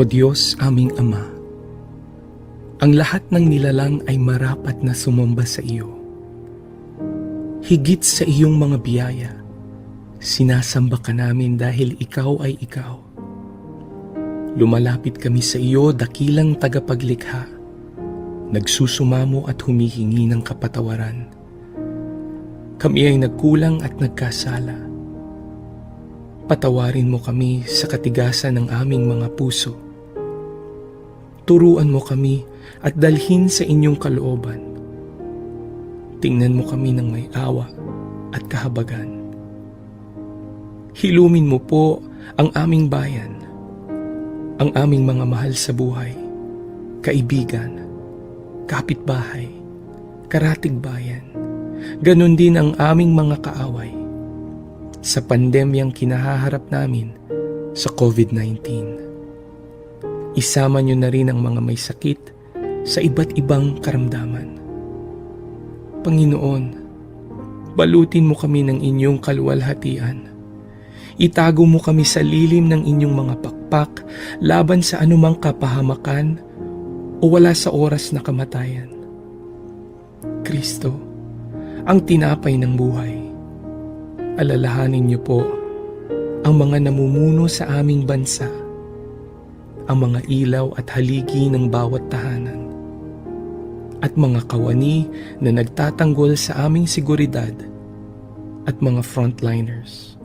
O Diyos aming Ama, ang lahat ng nilalang ay marapat na sumamba sa iyo. Higit sa iyong mga biyaya, sinasamba ka namin dahil ikaw ay ikaw. Lumalapit kami sa iyo, dakilang tagapaglikha, nagsusumamo at humihingi ng kapatawaran. Kami ay nagkulang at nagkasala. Patawarin mo kami sa katigasan ng aming mga puso. Turuan mo kami at dalhin sa inyong kalooban. Tingnan mo kami ng may awa at kahabagan. Hilumin mo po ang aming bayan, ang aming mga mahal sa buhay, kaibigan, kapitbahay, karatig bayan, ganon din ang aming mga kaaway sa pandemyang kinahaharap namin sa COVID-19. Isama niyo na rin ang mga may sakit sa iba't ibang karamdaman. Panginoon, balutin mo kami ng inyong kaluwalhatian. Itago mo kami sa lilim ng inyong mga pakpak laban sa anumang kapahamakan o wala sa oras na kamatayan. Kristo, ang tinapay ng buhay, alalahanin niyo po ang mga namumuno sa aming bansa, ang mga ilaw at haligi ng bawat tahanan, at mga kawani na nagtatanggol sa aming seguridad at mga frontliners.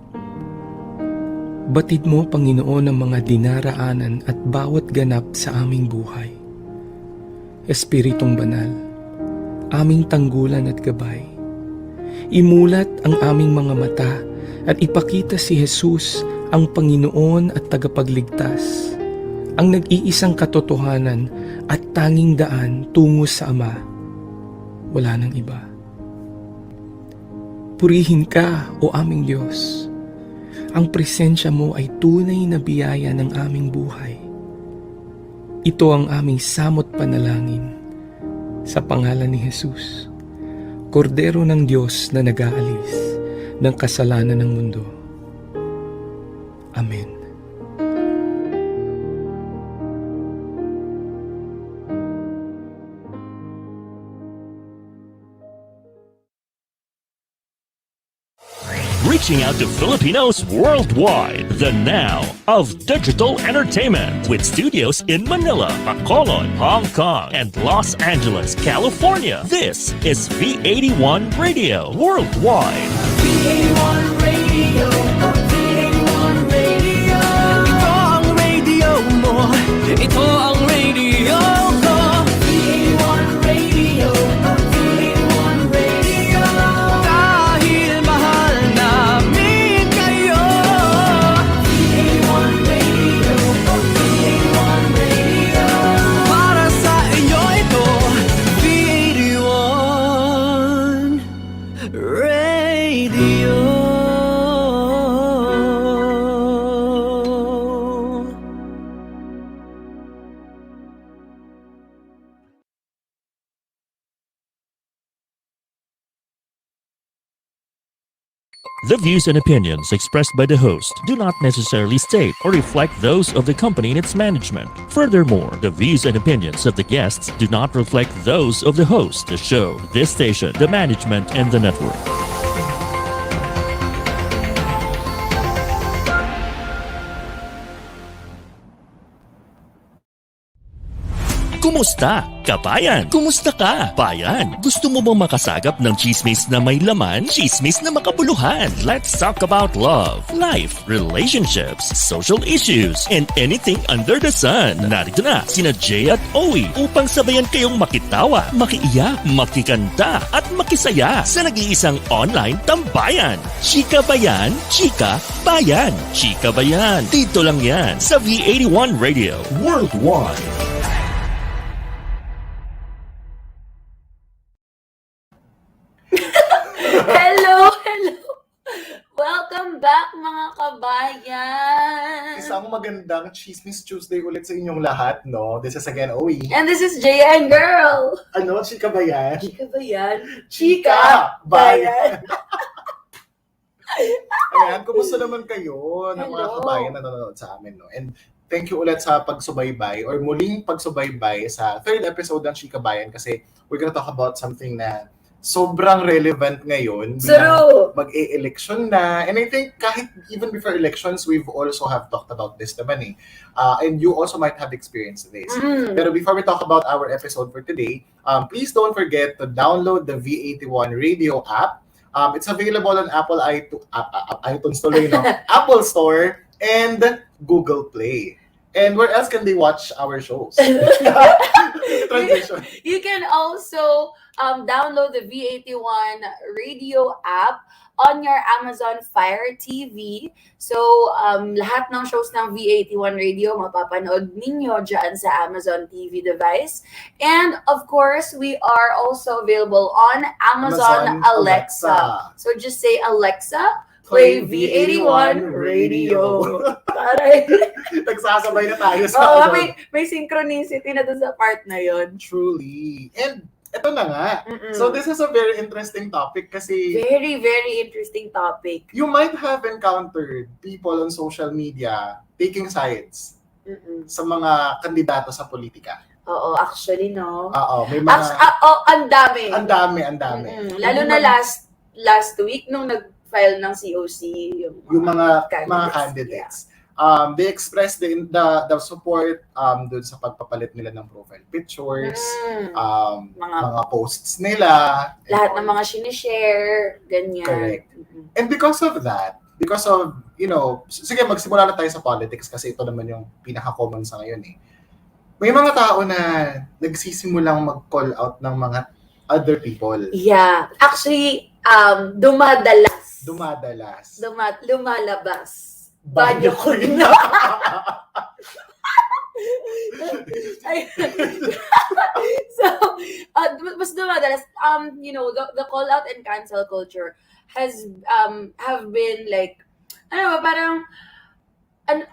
Batid mo, Panginoon, ang mga dinaraanan at bawat ganap sa aming buhay. Espiritong Banal, aming tanggulan at gabay, imulat ang aming mga mata at ipakita si Jesus ang Panginoon at tagapagligtas, ang nag-iisang katotohanan at tanging daan tungo sa Ama. Wala nang iba. Purihin ka, o aming Diyos. Ang presensya mo ay tunay na biyaya ng aming buhay. Ito ang aming samot panalangin sa pangalan ni Jesus, Kordero ng Diyos na nag-aalis ng kasalanan ng mundo. Amen. Reaching out to Filipinos worldwide, the now of digital entertainment with studios in Manila, Bacolod, Hong Kong, and Los Angeles, California. This is V81 Radio Worldwide. V81 Radio, V81 Radio. Ito ang radio mo, ito ang radio ko. V81 Radio, V81 Radio. Dahil mahal namin kayo. V81 Radio, V81 Radio. Para sa inyo ito, V81 Radio. The views and opinions expressed by the host do not necessarily state or reflect those of the company and its management. Furthermore, the views and opinions of the guests do not reflect those of the host, the show, this station, the management, and the network. Kumusta, kabayan? Kumusta ka, bayan? Gusto mo bang makasagap ng chismis na may laman? Chismis na makabuluhan? Let's talk about love, life, relationships, social issues, and anything under the sun. Narito na sina Jea at Owie upang sabayan kayong makitawa, makiiyak, makikanta, at makisaya sa nag-iisang online tambayan. Chikabayan, Chika Bayan. Chikabayan. Dito lang yan sa V81 Radio Worldwide. Hello! Welcome back mga kabayan! Isang magandang Chismis Tuesday ulit sa inyong lahat, no? This is again Owie. And this is Jea and Girl! Ano, chika ba yan? Chika ba yan? Chika Bayan! Ayan, kumusta naman kayo ng mga Hello. kabayan na nanonood sa amin, no? And thank you ulit sa pagsubaybay or muling pagsubaybay sa third episode ng CHIKABAYAN kasi we're gonna talk about something na sobrang relevant ngayon. True. Mag-e-election na. And I think kahit even before elections, we've also have talked about this naman eh. And you also might have experienced this. Pero before we talk about our episode for today, please don't forget to download the V81 radio app. It's available on iTunes tuloy, no? Apple Store and Google Play. And where else can they watch our shows? Transition. You can also download the V81 radio app on your Amazon Fire TV. So, lahat ng shows ng V81 radio mapapanood ninyo dyan sa Amazon TV device. And of course, we are also available on Amazon Alexa. So just say, Alexa, play V81 radio. Taray. Nagsasabay na tayo sa Oo, ano. may synchronicity na dun sa part na yon. Truly. And ito na nga. So this is a very interesting topic kasi Very, very interesting topic. you might have encountered people on social media taking sides sa mga kandidato sa politika. Oo, actually, no? Oo, may mga Ang dami. ang dami. Lalo na last week nung nag-file ng COC yung mga candidates. candidates. They expressed the support dun sa pagpapalit nila ng profile pictures, mga posts nila, Lahat ng mga sinishare, ganyan. Correct. And because of, sige, magsimula na tayo sa politics kasi ito naman yung pinaka-common sa ngayon eh. May mga tao na nagsisimulang mag-call out ng mga other people. Yeah. Actually, lumalabas. Banyo ko na. Ay. So, mas dumadalas, the call out and cancel culture has have been like, ano ba, parang,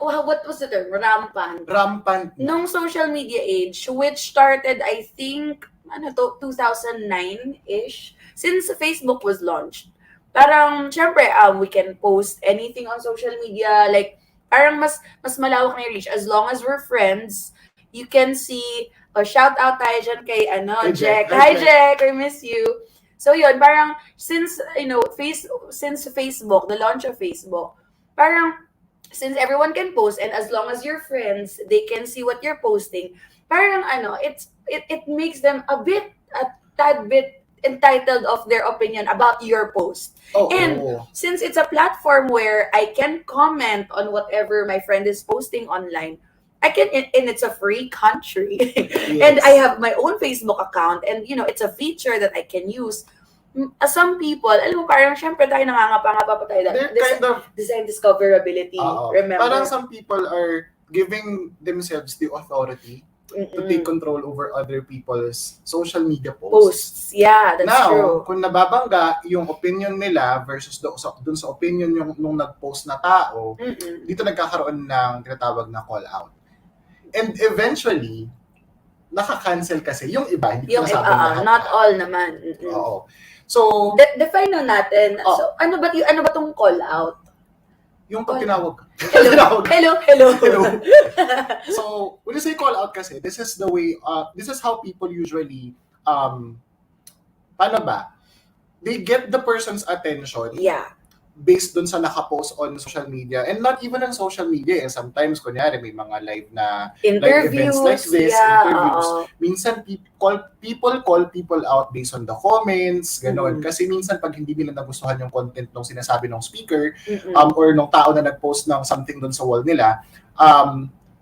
what was the term? Rampant. Nung social media age, which started, I think, 2009-ish, since Facebook was launched. Parang, syempre, we can post anything on social media. Like, parang mas malawak na yung reach. As long as we're friends, you can see, shout out tayo dyan kay, Jack. Hi, Jack, I miss you. So, yun, parang, since Facebook, the launch of Facebook, parang, since everyone can post, and as long as you're friends, they can see what you're posting, parang, it makes them a tad bit entitled of their opinion about your post. Since it's a platform where I can comment on whatever my friend is posting online, I can, and it's a free country. Yes. And I have my own Facebook account, and it's a feature that I can use. Some people, alam mo, parang syempre tayo nangangapa-ngapa pa tayo. Design discoverability, remember? Parang some people are giving themselves the authority to take control over other people's social media posts. Yeah, that's true. Now, kung nababangga yung opinion nila versus dun sa opinion nung nag-post na tao, dito nagkakaroon ng tinatawag na call out. And eventually, naka-cancel kasi yung iba, hindi ko nasabing lahat. Not all naman. Oo. So, define natin. So, ano ba tong call out? yung pag tinawag ka. Hello. So, when you say call out kasi, this is the way, this is how people usually, paano ba? They get the person's attention based dun sa nakapost on social media. And not even on social media. Sometimes, kunyari, may mga live na interviews, live events like this, interviews. Minsan, people call people out based on the comments, gano'n. Kasi minsan, pag hindi nila nagustuhan yung content ng sinasabi ng speaker, or ng tao na nag-post ng something dun sa wall nila,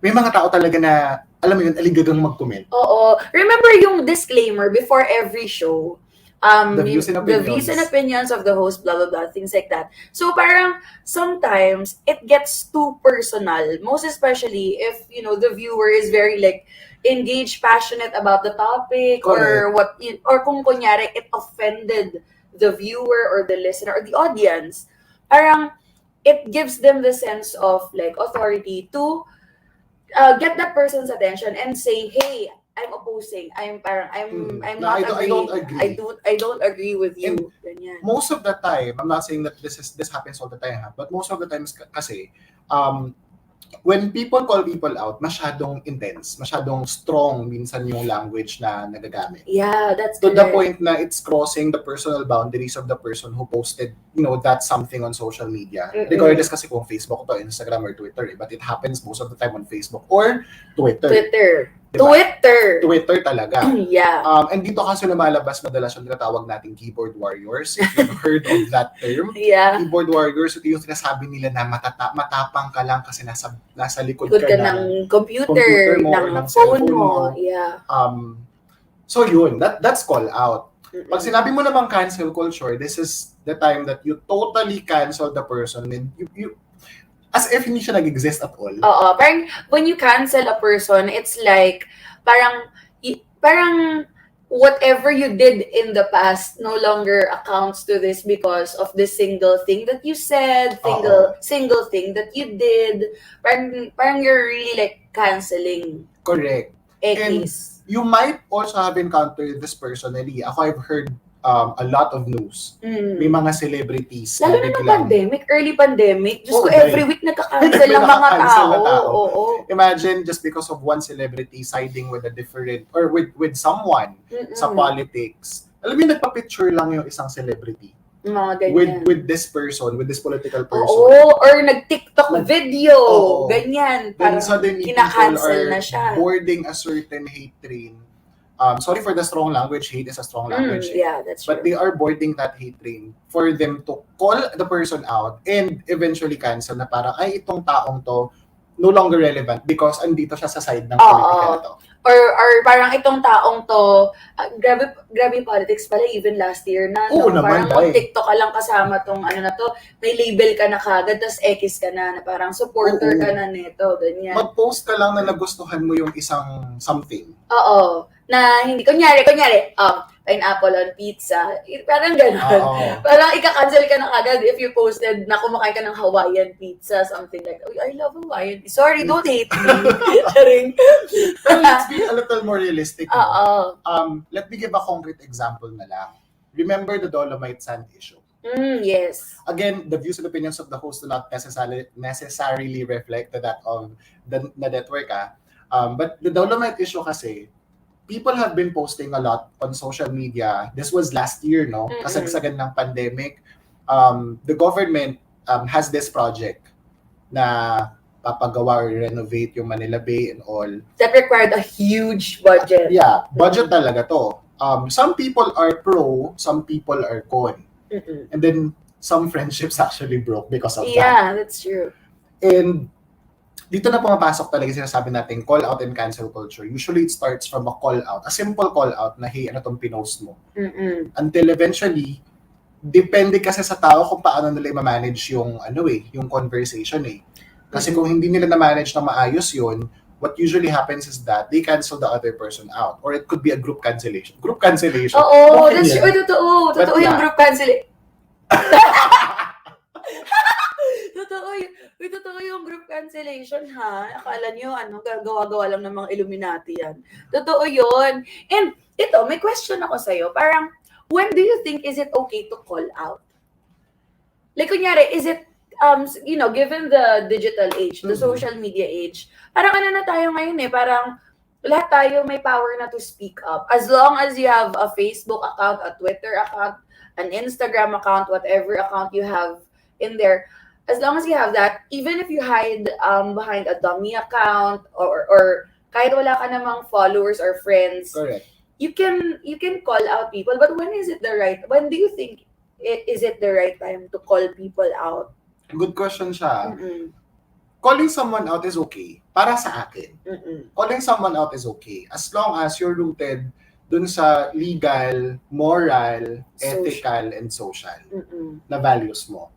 may mga tao talaga na, alam mo yun, aligagang mag-comment. Oo. Remember yung disclaimer before every show? The views and opinions of the host, blah, blah, blah, things like that. So parang sometimes it gets too personal, most especially if, the viewer is very engaged, passionate about the topic. Correct. or kung kunyari, it offended the viewer or the listener or the audience. Parang it gives them the sense of authority to get that person's attention and say, hey, I'm opposing. I'm not I don't agree with you. Ganyan. Most of the time, I'm not saying that this happens all the time, but most of the times kasi when people call people out, masyadong intense, masyadong strong minsan yung language na nagagamit. Yeah, that's To the correct. point na it's crossing the personal boundaries of the person who posted, that something on social media. Mm-mm. Regardless kasi kung Facebook to, Instagram or Twitter, but it happens most of the time on Facebook or Twitter. Twitter. Diba? Twitter talaga. Yeah. And dito kasi lumalabas madalas yung tinatawag nating keyboard warriors. If you've heard of that term. Yeah. Keyboard warriors, ito yung sinasabi nila na matapang ka lang kasi nasa likod Good ka ka ng ng computer, mo ng or ng phone cellphone mo. mo. Yeah. So yun, that's call out. Mm-mm. Pag sinabi mo namang cancel culture, this is the time that you totally cancel the person and you as if hindi siya nag-exist at all. Oo, parang when you cancel a person, it's like parang whatever you did in the past no longer accounts to this because of this single thing that you said, single thing that you did. Parang you're really like canceling Correct. X. You might also have encountered this personally. Ako, I've heard a lot of news. May mga celebrities Lalo na nung early pandemic, just Oo, every week nagka-cancel May ng mga nakaka-cancel na tao. tao. Oo. Imagine just because of one celebrity siding with a different or with someone sa politics. Alam mo, nagpa-picture lang yung isang celebrity Mga ganyan. with this person, with this political person. Oo, or nag-TikTok video. Oo. Ganyan. Then Parang suddenly people kinakancel are na siya. boarding a certain hate train. Sorry for the strong language. Hate is a strong language. Yeah, that's true. But they are boarding that hate train for them to call the person out and eventually cancel na parang, ay, itong taong to no longer relevant because andito siya sa side ng politika na to. Or parang itong taong to, grabe yung politics pala even last year na. Oo No? naman, Parang kung TikTok ka lang kasama tong ano na to, may label ka na kagad, tas X ka na parang supporter Oo. ka na nito, ganyan. Mag-post ka lang na nagustuhan mo yung isang something. Oo. Na hindi, kunyari, pineapple on pizza. Parang gano'n. Oo. Parang ika-cancel ka na agad if you posted na kumakain ka ng Hawaiian pizza, something like, oh, I love Hawaiian pizza. Sorry, don't hate me. Charing. But let's be a little more realistic. Oo. Let me give a concrete example na lang. Remember the Dolomite Sand issue. Yes. Again, the views and opinions of the host do not necessarily reflect that of the network. But the Dolomite issue kasi, people have been posting a lot on social media. This was last year, no? Kasagsagan ng pandemic. The government has this project na papagawa or renovate yung Manila Bay and all. That required a huge budget. Yeah, budget talaga to. Some people are pro, some people are con. And then some friendships actually broke because of that. Yeah, that's true. And dito na pumapasok talaga sinasabi natin call out and cancel culture. Usually it starts from a call out, a simple call out na hey, ano tong pinost mo. Until eventually, depende kasi sa tao kung paano nila i-manage yung yung conversation eh. Kasi kung hindi nila na-manage na maayos yun, what usually happens is that they cancel the other person out. Or it could be a group cancellation. Group cancellation. Oo, Okay that's yan. true. Totoo. But Totoo yung yeah. group cancellation. Totoo yung group cancellation, ha? Akala nyo, gagawa-gawa lang ng mga Illuminati yan. Totoo yun. And ito, may question ako sa'yo. Parang, when do you think is it okay to call out? Like, kunyari, is it, given the digital age, the social media age, parang ano na tayo ngayon eh, parang lahat tayo may power na to speak up. As long as you have a Facebook account, a Twitter account, an Instagram account, whatever account you have in there, as long as you have that, even if you hide behind a dummy account or kahit wala ka namang followers or friends, Correct. you can call out people. But when do you think is it the right time to call people out? Good question siya. Calling someone out is okay. Para sa akin. Calling someone out is okay. As long as you're rooted dun sa legal, moral, ethical, and social na values mo.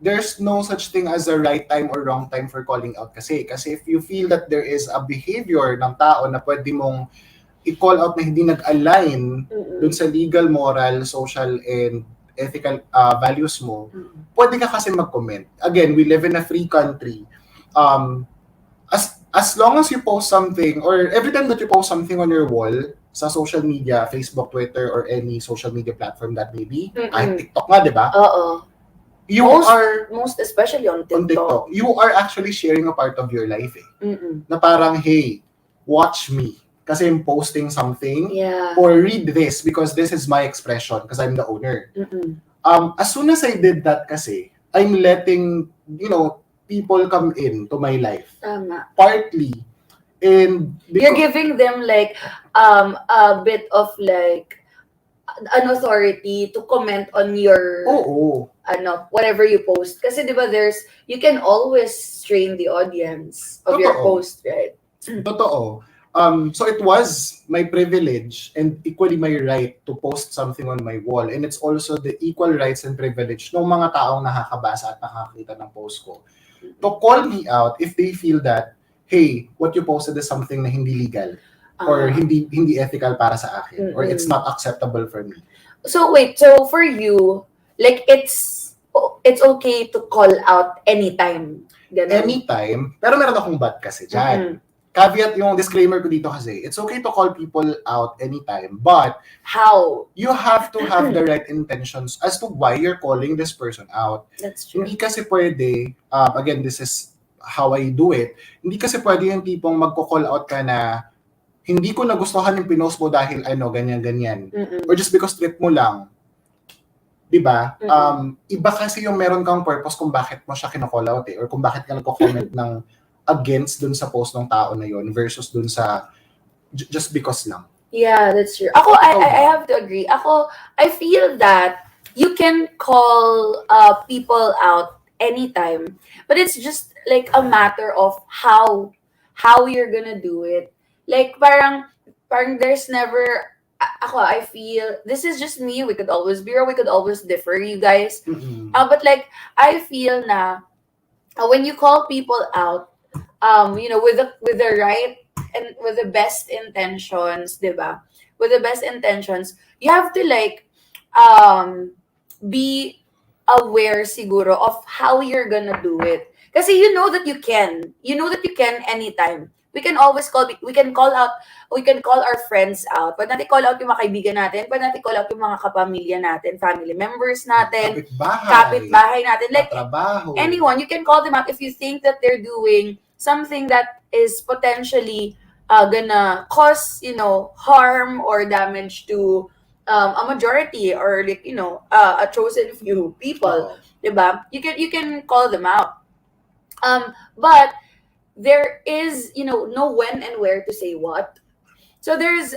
There's no such thing as a right time or wrong time for calling out kasi if you feel that there is a behavior ng tao na pwede mong i-call out na hindi nag-align dun sa legal, moral, social, and ethical values mo, pwede ka kasi mag-comment. Again, we live in a free country. As long as you post something, or every time that you post something on your wall, sa social media, Facebook, Twitter, or any social media platform that may be, kahit TikTok nga, di ba? Oo. You are Most especially on on TikTok. TikTok. You are actually sharing a part of your life eh. Mm-mm. Na parang, hey, watch me. Kasi I'm posting something. Yeah. Or read this because this is my expression because I'm the owner. Mm-mm. As soon as I did that kasi, I'm letting, people come in to my life. Tama. Partly. And You're giving them like a bit of like an authority to comment on your Oo. whatever you post. Kasi 'di ba you can always strain the audience of your Totoo. post, right? Totoo. So it was my privilege and equally my right to post something on my wall. And it's also the equal rights and privilege ng mga taong nakakabasa at nakakita ng post ko to call me out if they feel that, hey, what you posted is something na hindi legal or hindi ethical para sa akin or it's not acceptable for me. So wait, so for you, like it's okay to call out anytime. Ganun. Anytime, pero meron akong but kasi dyan. Caveat yung disclaimer ko dito kasi, it's okay to call people out anytime, but how? You have to have the right intentions as to why you're calling this person out. That's true. Hindi kasi pwede, again, this is how I do it, hindi kasi pwede yung tipong magko-call out ka na hindi ko nagustuhan yung pinost mo dahil ganyan-ganyan. Or just because trip mo lang. Diba? Iba kasi yung meron kang purpose kung bakit mo siya kino-call out or kung bakit ka nagko-comment ng against dun sa post ng tao na yon versus dun sa just because lang. Yeah, that's true. I have to agree. I feel that you can call people out anytime, but it's just like a matter of how you're gonna do it. Like parang there's never I feel this is just me. We could always be or we could always differ, you guys. But like I feel na when you call people out, with the right and with the best intentions, diba? With the best intentions, you have to like be aware siguro of how you're gonna do it. Kasi you know that you can anytime. We can call our friends out. Pwede natin call out yung mga kaibigan natin, pwede natin call out yung mga kapamilya natin, family members natin, kapitbahay natin, like trabaho. Anyone, you can call them out if you think that they're doing something that is potentially gonna cause, harm or damage to a majority or like, a chosen few people, diba? You can call them out. But there is, know when and where to say what. So there's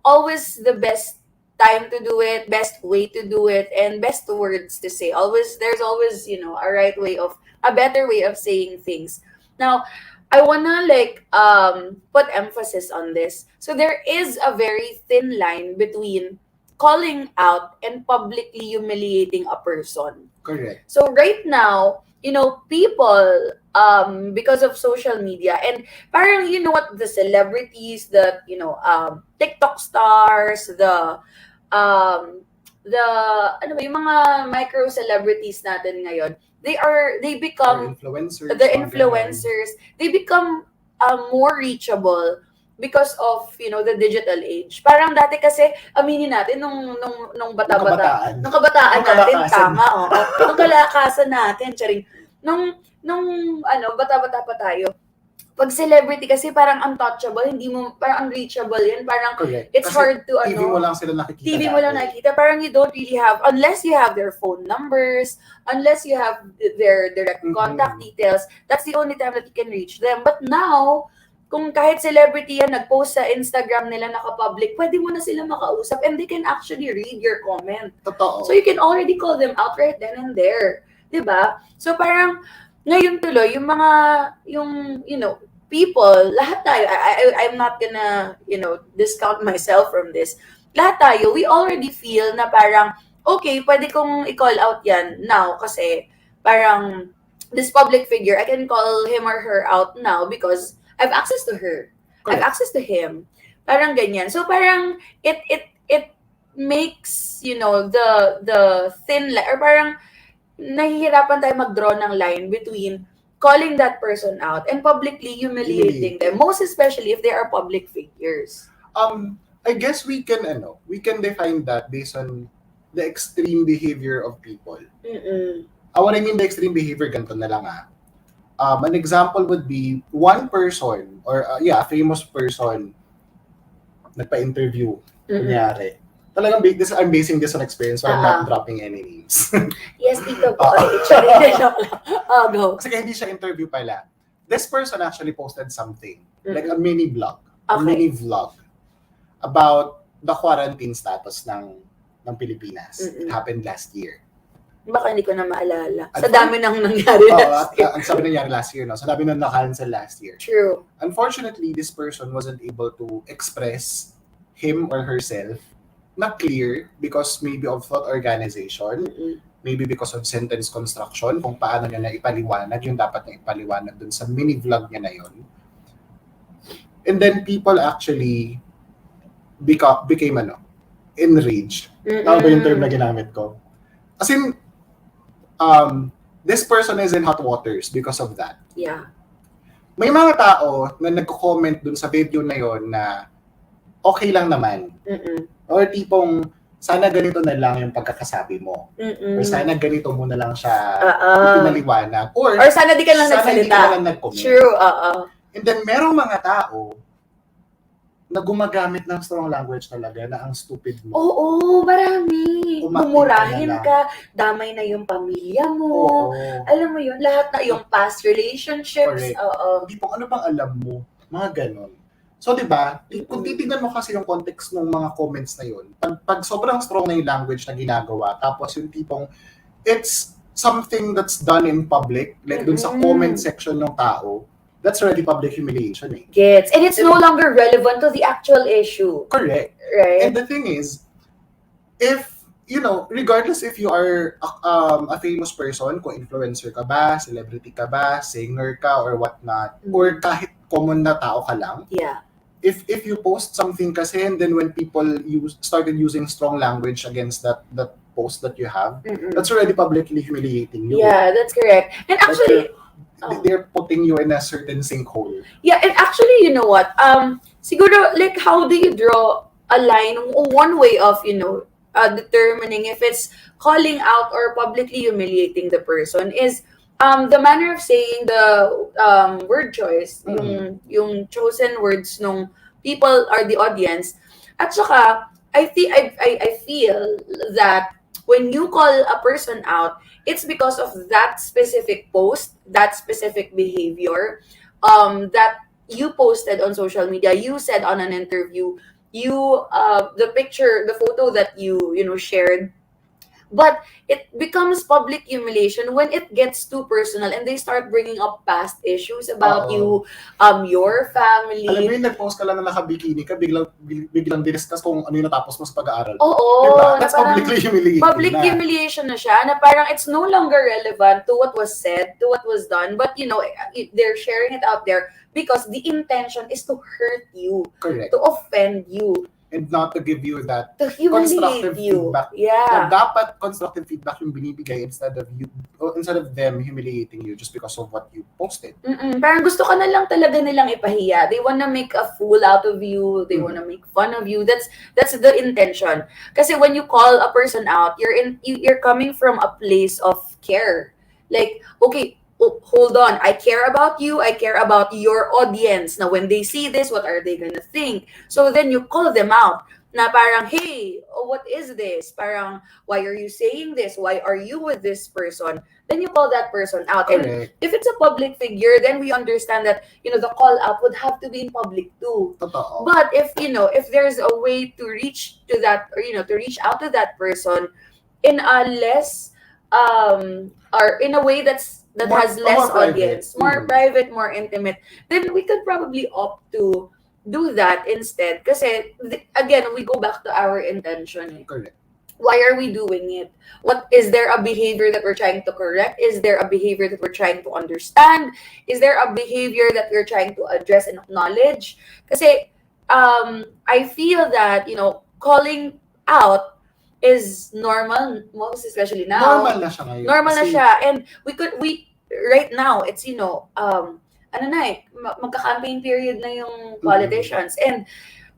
always the best time to do it, best way to do it, and best words to say. There's always, a better way of saying things. Now, I wanna put emphasis on this. So there is a very thin line between calling out and publicly humiliating a person. Correct. So right now, people, because of social media and parang, the celebrities, the, TikTok stars, the yung mga micro celebrities natin ngayon, they become influencers, they become more reachable because of, the digital age. Parang dati kasi, aminin natin, nung bata-bata, nung kabataan natin, tama, nung kalakasan natin, charing, nung bata-bata pa tayo, pag celebrity kasi parang untouchable, hindi mo, parang unreachable yan, parang correct. It's kasi hard to, TV mo lang sila nakikita. TV mo lang nakikita, parang you don't really have, unless you have their phone numbers, unless you have their direct contact details, that's the only time that you can reach them. But now, kung kahit celebrity yan, nag-post sa Instagram nila naka-public, pwede mo na sila makausap and they can actually read your comment. Totoo. So you can already call them out right then and there. Diba? So parang, ngayon tuloy, people, lahat tayo, I'm not gonna, discount myself from this. Lahat tayo, we already feel na parang, okay, pwede kong i-call out yan now kasi parang this public figure, I can call him or her out now because I have access to her. I have access to him. Parang ganyan. So parang it makes, the thin line, or parang nahihirapan tayo mag-draw ng line between calling that person out and publicly humiliating them, most especially if they are public figures. I guess we can define that based on the extreme behavior of people. Mm-mm. What I mean by extreme behavior, ganito na lang an example would be one person or a famous person nagpa-interview. Kunyari. Talagang I'm basing this on experience, so I'm not dropping any names. Yes, dito po. Go. Kasi hindi siya interview pala. This person actually posted something, like a Mm-mm. mini blog, a Okay. mini vlog about the quarantine status ng Pilipinas. It Mm-mm. happened last year. Baka hindi ko na maalala. At Sa dami nang nangyari last year. Ang sabi nangyari last year, no? Sa dami nang na-cancel last year. True. Unfortunately, this person wasn't able to express him or herself not clear because maybe of thought organization, Mm-mm. maybe because of sentence construction, kung paano niya na ipaliwanag yung dapat niya ipaliwanag dun sa mini vlog niya na yun. And then people actually became enraged. Tama ba yung term na ginamit ko? As in, this person is in hot waters because of that. Yeah. May mga tao na nagko-comment dun sa video na yon na okay lang naman. Mm-mm. Or tipong, sana ganito na lang yung pagkakasabi mo. Mm-mm. Or sana ganito mo na lang siya Ah. pinaliwanag. Or Or sana di ka lang sana hindi nagsalita. ka lang nag-comment. True, And then, merong mga tao na gumagamit ng strong language talaga na ang stupid mo. Oo, marami. Umakin Mumurahin ka na ka, damay na yung pamilya mo. Oo. Alam mo yun, lahat na yung past relationships. Correct. Oo. Hindi po, ano bang alam mo? Mga ganon. So, di ba, kung titignan mo kasi yung context ng mga comments na yun, pag sobrang strong na yung language na ginagawa, tapos yung tipong, it's something that's done in public, like dun sa comment section ng tao, that's already public humiliation eh. Gets. And it's no longer relevant to the actual issue. Correct. Right? And the thing is, if, regardless if you are a famous person, kung influencer ka ba, celebrity ka ba, singer ka, or whatnot, or kahit common na tao ka lang, Yeah. if you post something kasi, and then when people started using strong language against that post that you have, Mm-mm. that's already publicly humiliating you. Yeah, that's correct. And That's actually, they're putting you in a certain sinkhole. yeah, and actually, you know what? Siguro, like, how do you draw a line? One way of, determining if it's calling out or publicly humiliating the person is the manner of saying the word choice, yung chosen words nung people or the audience. At saka, I feel that when you call a person out, it's because of that specific post, that specific behavior, that you posted on social media, you said on an interview, the picture, the photo that you shared. But it becomes public humiliation when it gets too personal and they start bringing up past issues about you, your family. Alam mo yun, nag-post ka lang na naka-bikini ka, biglang diniscuss kung ano yung natapos mo sa pag-aaral. Oo, Diba? na That's parang publicly humiliating public na. humiliation na siya, na parang it's no longer relevant to what was said, to what was done, but they're sharing it out there because the intention is to hurt you, Correct. to offend you, And not to give you that to humiliate constructive you. feedback. Yeah. Na dapat constructive feedback yung binibigay instead of them humiliating you just because of what you posted. Parang gusto ka na lang talaga nilang ipahiya. They wanna make a fool out of you. They wanna make fun of you. That's the intention. Kasi when you call a person out, you're coming from a place of care. Like, okay, hold on. I care about you. I care about your audience. Now, when they see this, what are they gonna think? So then you call them out. Na parang, hey, what is this? Parang, why are you saying this? Why are you with this person? Then you call that person out. And Correct. if it's a public figure, then we understand that, the call out would have to be in public too. Totoo. But if there's a way to reach to that, or, to reach out to that person in a less, or in a way that has less more private. audience, more private, more intimate, then we could probably opt to do that instead. Kasi, again, we go back to our intention. Correct. Why are we doing it? What is there a behavior that we're trying to correct? Is there a behavior that we're trying to understand? Is there a behavior that we're trying to address and acknowledge? Kasi I feel that calling out is normal, most especially now. Normal na siya ngayon. Normal na Kasi siya. And we right now, it's magka-campaign period na yung politicians. And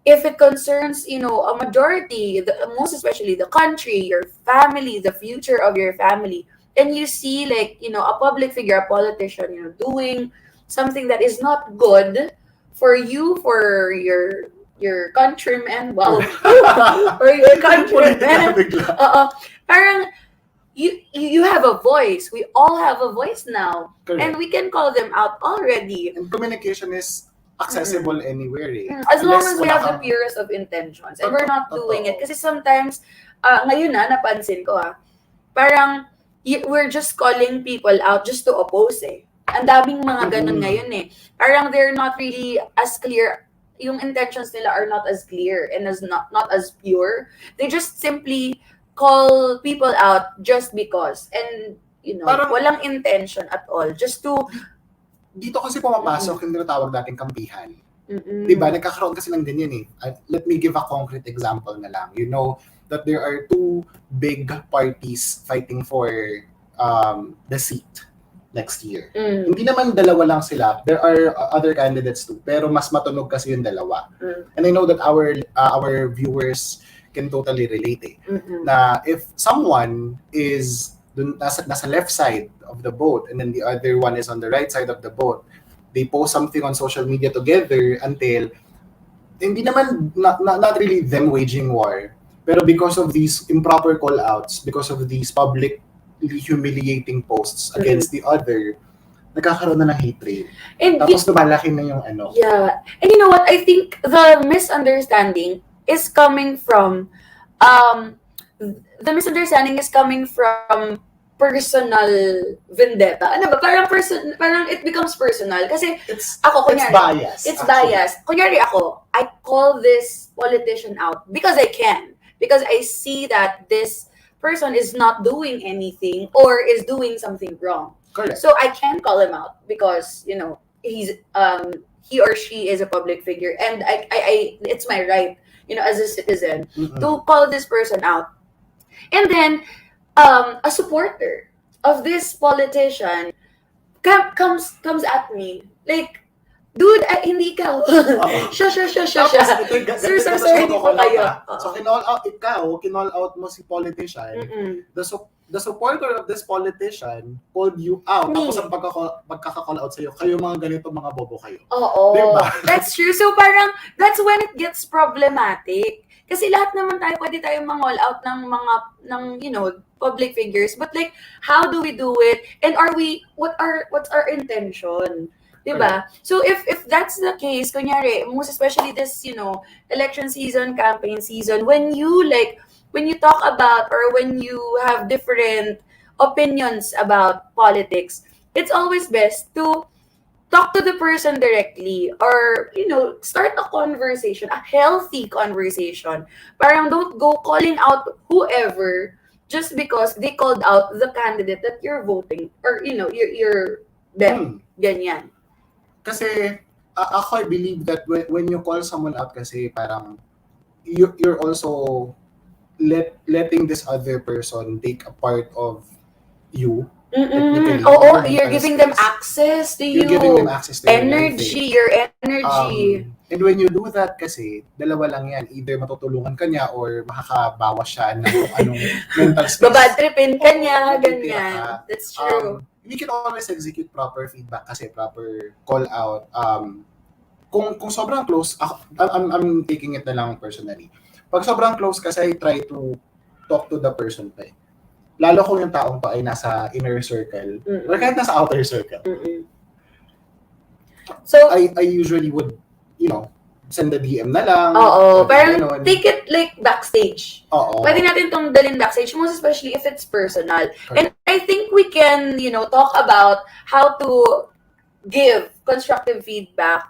if it concerns, a majority, most especially the country, your family, the future of your family, and you see like, a public figure, a politician, doing something that is not good for you, for your countrymen, wow, or your countrymen, parang you have a voice. We all have a voice now, Correct. and we can call them out already. And communication is accessible anywhere eh. As long Unless as we wala have the kang- purest of intentions, and we're not Totoo. doing it. Kasi sometimes, ngayon napansin ko parang we're just calling people out just to oppose eh. Ang daming mga ganun ngayon eh. Parang they're not really as clear. Yung intentions nila are not as clear and as not as pure. They just simply call people out just because, and Parang- walang intention at all, just to Dito kasi pumapasok yung tinatawag nating kampihan. mm-mm. Diba? Nagkakaroon kasi ng ganyan eh. Let me give a concrete example na lang. You know that there are two big parties fighting for the seat next year. Hindi naman dalawa lang sila. There are other candidates too. Pero mas matunog kasi yung dalawa. And I know that our viewers can totally relate eh. Na if someone is nasa left side of the boat and then the other one is on the right side of the boat, they post something on social media together until hindi naman not really them waging war, pero because of these improper call outs, because of these publicly humiliating posts against the other, nagkakaroon na ng hatred. And Tapos lumalaki na yung ano. yeah. And you know what? I think the misunderstanding is coming from personal vendetta. Ano ba? Parang it becomes personal. Kasi It's kunyari, bias. it's actually. bias. Kunyari I call this politician out because I can. Because I see that this person is not doing anything or is doing something wrong. Correct. So I can call him out because, he's he or she is a public figure, and I it's my right, as a citizen, to call this person out. And then a supporter of this politician comes at me like, dude, hindi ikaw. Siya. Sir, hindi po kayo. So, kinall out mo si politician. The supporter of this politician called you out. Me. Tapos ang pagkaka-call out sa'yo, kayo mga ganito, mga bobo kayo. Oo. Diba? That's true. So parang, that's when it gets problematic. Kasi lahat naman pwede tayong mang-all out ng public figures. But like, how do we do it? And what's our intention? Diba? So if that's the case, kunyari, most especially this, election season, campaign season, when you talk about, or when you have different opinions about politics, it's always best to talk to the person directly, or start a conversation, a healthy conversation. Parang don't go calling out whoever just because they called out the candidate that you're voting, or you're them. Ganyan. Kasi ako I believe that when you call someone out kasi parang you're also letting this other person take a part of you. Oo, you're giving them access to you. You're giving them access to energy, your energy. And when you do that kasi, dalawa lang yan. Either matutulungan ka niya or makakabawas siya ng kung anong mental space. Babadtripin ka niya, Oo, ganyan. ka. That's true. We can always execute proper feedback kasi proper call out. Kung sobrang close, I'm taking it na lang personally. Pag sobrang close kasi, I try to talk to the person pa eh. Lalo kung yung taong to ay nasa inner circle or kahit nasa outer circle. So, I usually would, send the DM na lang. oo, or parang ganun. take it like backstage. Oo. Pwede natin tong dalhin backstage, most especially if it's personal. Correct. And I think we can, talk about how to give constructive feedback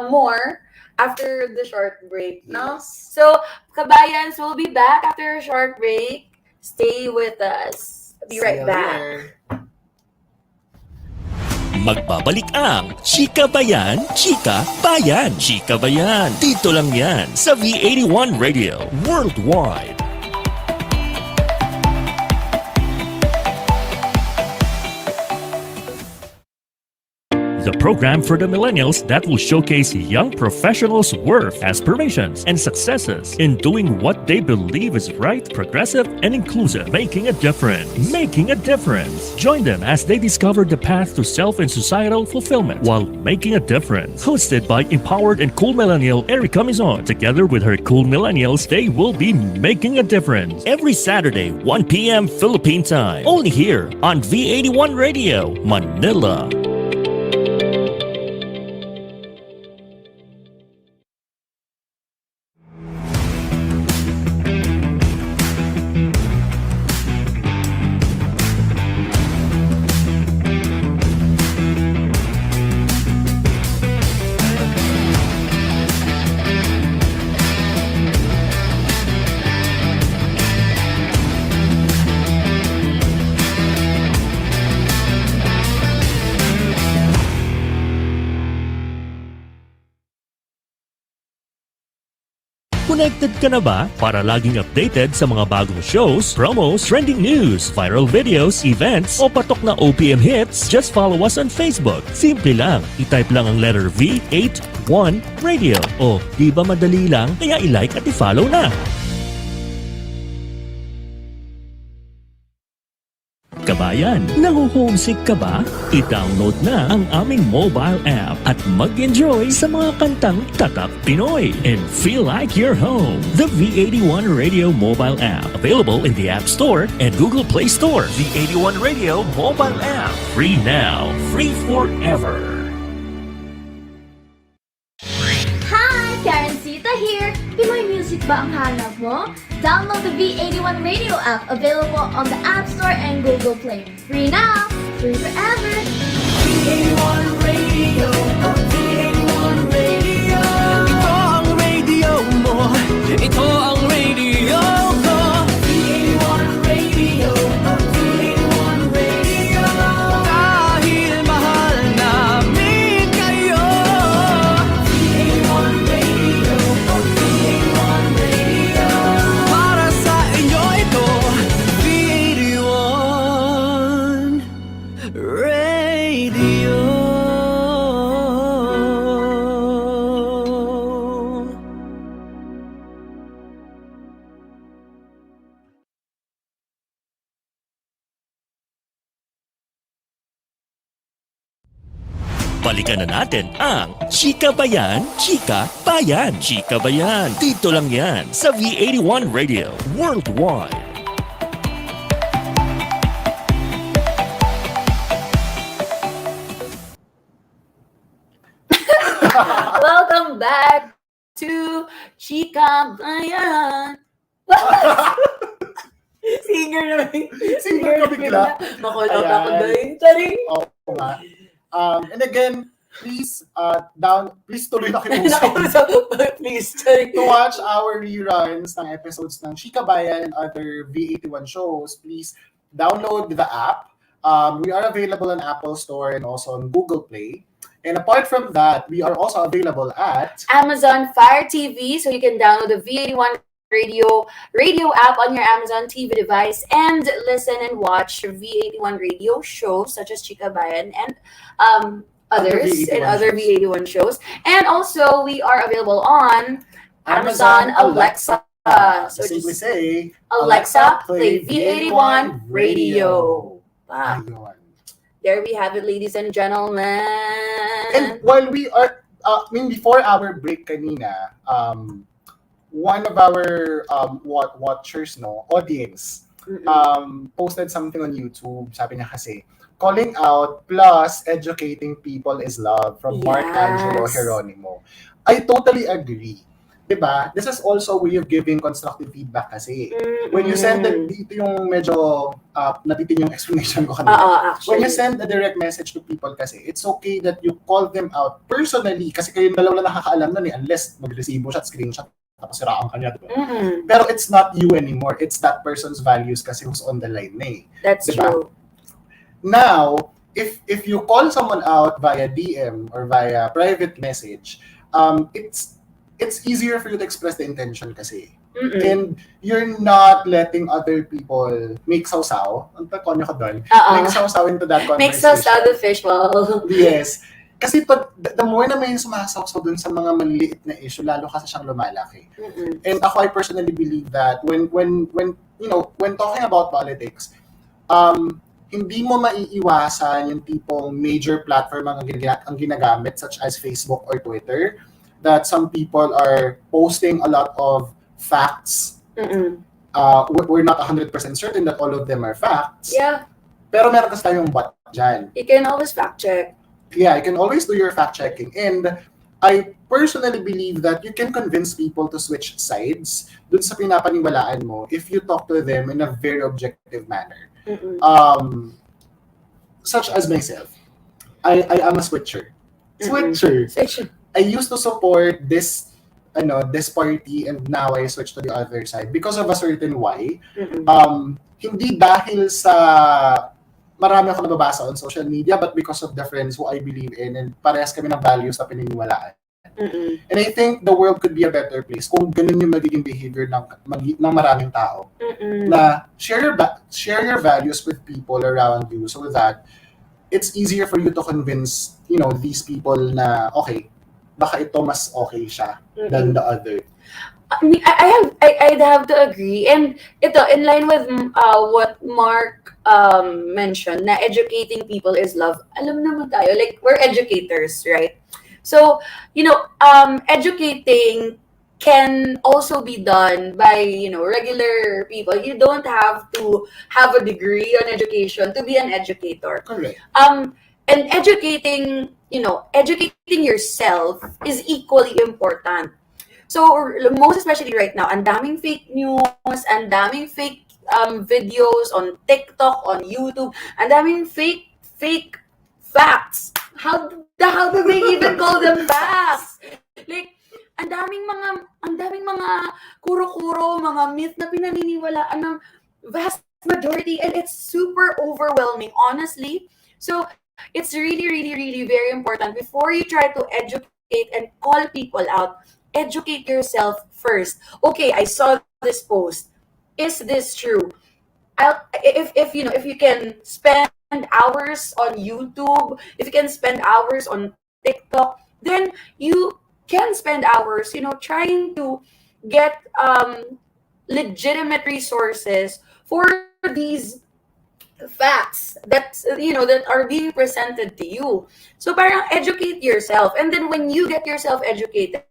more after the short break, no? Yes. So, kabayans, we'll be back after a short break. Stay with us. Be right See you back. later. Magbabalik ang Chikabayan, Chika Bayan. Chikabayan, dito lang yan sa V81 Radio Worldwide. the program for the millennials that will showcase young professionals' worth, aspirations, and successes in doing what they believe is right, progressive, and inclusive, making a difference. Making a difference. Join them as they discover the path to self and societal fulfillment while making a difference. Hosted by empowered and cool millennial Erica Mizon. Together with her cool millennials, they will be making a difference. Every Saturday, 1 p.m. Philippine time. Only here on V81 Radio, Manila. Connected ka na ba para laging updated sa mga bagong shows, promos, trending news, viral videos, events, o patok na OPM hits? Just follow us on Facebook. Simple lang. I-type lang ang letter V81 Radio. O, di ba madali lang? Kaya i-like at i-follow na. Kabayan, nahuhomesick ka ba? I-download na ang aming mobile app at mag-enjoy sa mga kantang tatak Pinoy and feel like you're home. The V81 Radio mobile app, available in the App Store and Google Play Store. V81 Radio mobile app, free now, free forever. Hi! Karencita here! Pinoy music ba ang hanap mo? Download the V81 Radio app, available on the App Store and Google Play. Free now, free forever! V81 Radio, V81 Radio. Ito ang radio mo, ito ang radio ko. V81 Radio, V81 Radio. Dahil mahal namin kayo. V81 Radio, V81 Radio. Para sa inyo ito, V81 Radio. Balikan na natin ang CHIKABAYAN, CHIKABAYAN, CHIKABAYAN. Dito lang yan sa V81 Radio Worldwide. Welcome back to CHIKABAYAN. Singer na rin. Singer ka bigla. Makulot ako Ayan. doon. Sorry. Oo nga. And again, please tuloy na kinuso Nakausap ko pa, please. Sorry. to watch our reruns ng episodes ng CHIKABAYAN and other V81 shows. Please download the app. We are available on Apple Store and also on Google Play. And apart from that, we are also available at Amazon Fire TV, so you can download the V81 radio app on your Amazon TV device and listen and watch V81 radio shows such as CHIKABAYAN and others and other V81 shows. And also, we are available on Amazon Alexa. So simply just say, Alexa, play V81 radio. Wow. Ayun. There we have it, ladies and gentlemen. And while we are, before our break kanina, one of our watchers, audience, posted something on YouTube. Sabi niya kasi, calling out plus educating people is love from Mark Yes. Angelo Geronimo. I totally agree. Diba? This is also a way of giving constructive feedback kasi. When you send dito yung medyo nabitin yung explanation ko kanina. When Actually. you send a direct message to people kasi, it's okay that you call them out personally kasi kayo dalawa lang nakakaalam nun unless mag-resibo siya at screenshot tapos siraan ka niya, diba? Pero it's not you anymore. It's that person's values kasi who's on the line na eh. That's Diba? true. Now, if you call someone out via DM or via private message, it's easier for you to express the intention kasi. And you're not letting other people make sausaw. Ang takonyo ka doon. Make sausaw into that conversation. Makes us out the fish bowl. Yes. Kasi pag the more na may sumasawsaw dun sa mga maliliit na issue, lalo kasi siyang lumalaki. And ako, I personally believe that when talking about politics, hindi mo maiiwasan yung tipong major platform ang ginagamit, such as Facebook or Twitter, that some people are posting a lot of facts. We're not 100% certain that all of them are facts. Yeah, Pero meron kasi tayong bot dyan. you can always fact check. Yeah, you can always do your fact checking. And I personally believe that you can convince people to switch sides dun sa pinapaniwalaan mo if you talk to them in a very objective manner. Such as myself. I am a switcher. Switcher. I used to support this party, and now I switch to the other side because of a certain why. Hindi dahil sa marami ako nababasa on social media, but because of the friends who I believe in, and parehas kami ng values na pininiwalaan. And I think the world could be a better place kung ganun yung magiging behavior ng maraming tao. Na share your values with people around you so that it's easier for you to convince, these people na, okay, baka ito mas okay siya than the other. I mean, I'd have to agree. And ito, in line with what Mark mentioned, na educating people is love. Alam naman tayo, like, we're educators, right? So, educating can also be done by, regular people. You don't have to have a degree on education to be an educator. Correct. And educating yourself is equally important. So, most especially right now, ang daming fake news, ang daming fake videos on TikTok, on YouTube, ang daming fake facts. How do they even call them facts? Like, ang daming mga kuro-kuro, mga myth na pinaniniwalaan ng vast majority, and it's super overwhelming, honestly. So, it's really, really, really very important before you try to educate and call people out. Educate yourself first. Okay, I saw this post. Is this true? If you can spend hours on YouTube, if you can spend hours on TikTok, then you can spend hours, trying to get legitimate resources for these facts that are being presented to you. So parang educate yourself, and then when you get yourself educated,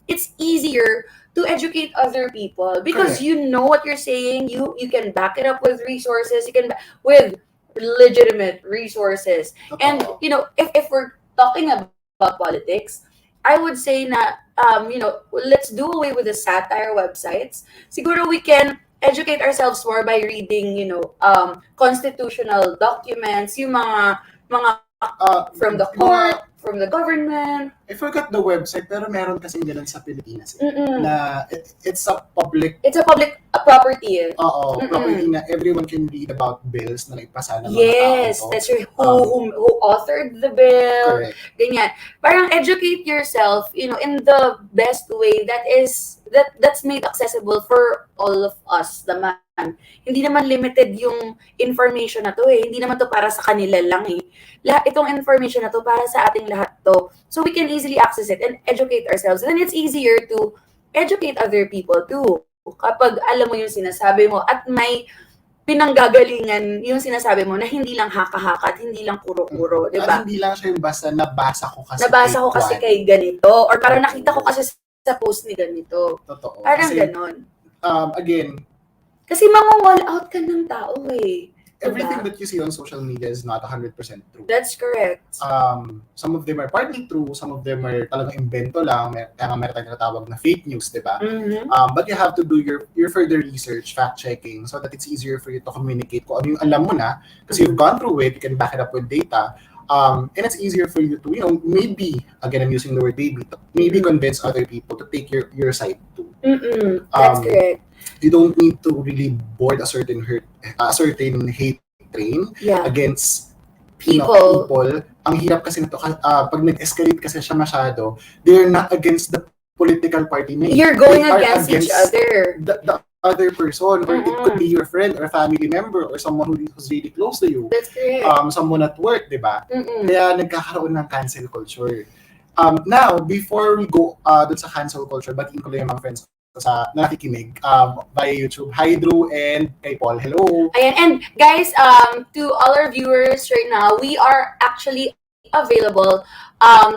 it's easier to educate other people because Correct. you know what you're saying. You can back it up with resources. You can with legitimate resources. And if we're talking about politics, I would say na let's do away with the satire websites. Siguro we can educate ourselves more by reading constitutional documents, yung mga from the court, from the government. I forgot the website, pero meron kasi ganun sa Pilipinas. Na it's a public Property. property na everyone can read about bills na naipasa ng mga Yes, tao. that's right. Who authored the bill? Correct. Ganyan. Parang educate yourself, in the best way that's made accessible for all of us naman. Hindi naman limited yung information na to eh. Hindi naman to para sa kanila lang eh. Itong information na to para sa ating lahat to. So we can easily access it and educate ourselves. And then it's easier to educate other people too. Kapag alam mo yung sinasabi mo at may pinanggagalingan yung sinasabi mo na hindi lang haka-haka at hindi lang kuro-kuro, di ba? At hindi lang siya yung basta nabasa ko kasi kay ganito or parang nakita ko kasi sa post ni ganito. Totoo. Parang Kasi, ganon. again, Kasi wall out ka ng tao eh. everything Diba? that you see on social media is not 100% true. That's correct. Some of them are partly true, some of them are talagang invento lang, kaya nga meron tayong tinatawag na fake news, di ba? Mhm. But you have to do your further research, fact-checking, so that it's easier for you to communicate kung ano yung alam mo na, kasi you've gone through it, you can back it up with data, and it's easier for you to, maybe, again, I'm using the word maybe, maybe convince other people to take your side too. That's correct. You don't need to really board a certain hate train Yeah. against People. people. Ang hirap kasi nito, pag nag-escalate kasi siya masyado, they're not against the political party. You're going They are against each other. The other person, or it could be your friend or family member or someone who's really close to you. That's correct. Someone at work, di ba? Mm-mm. Kaya nagkakaroon ng cancel culture. Now, before we go dun sa cancel culture, batiin ko lang yung mga friends ko sa nakikinig via YouTube. Hi, Drew, and kay Paul. Hello! Ayan. And guys, to all our viewers right now, we are actually available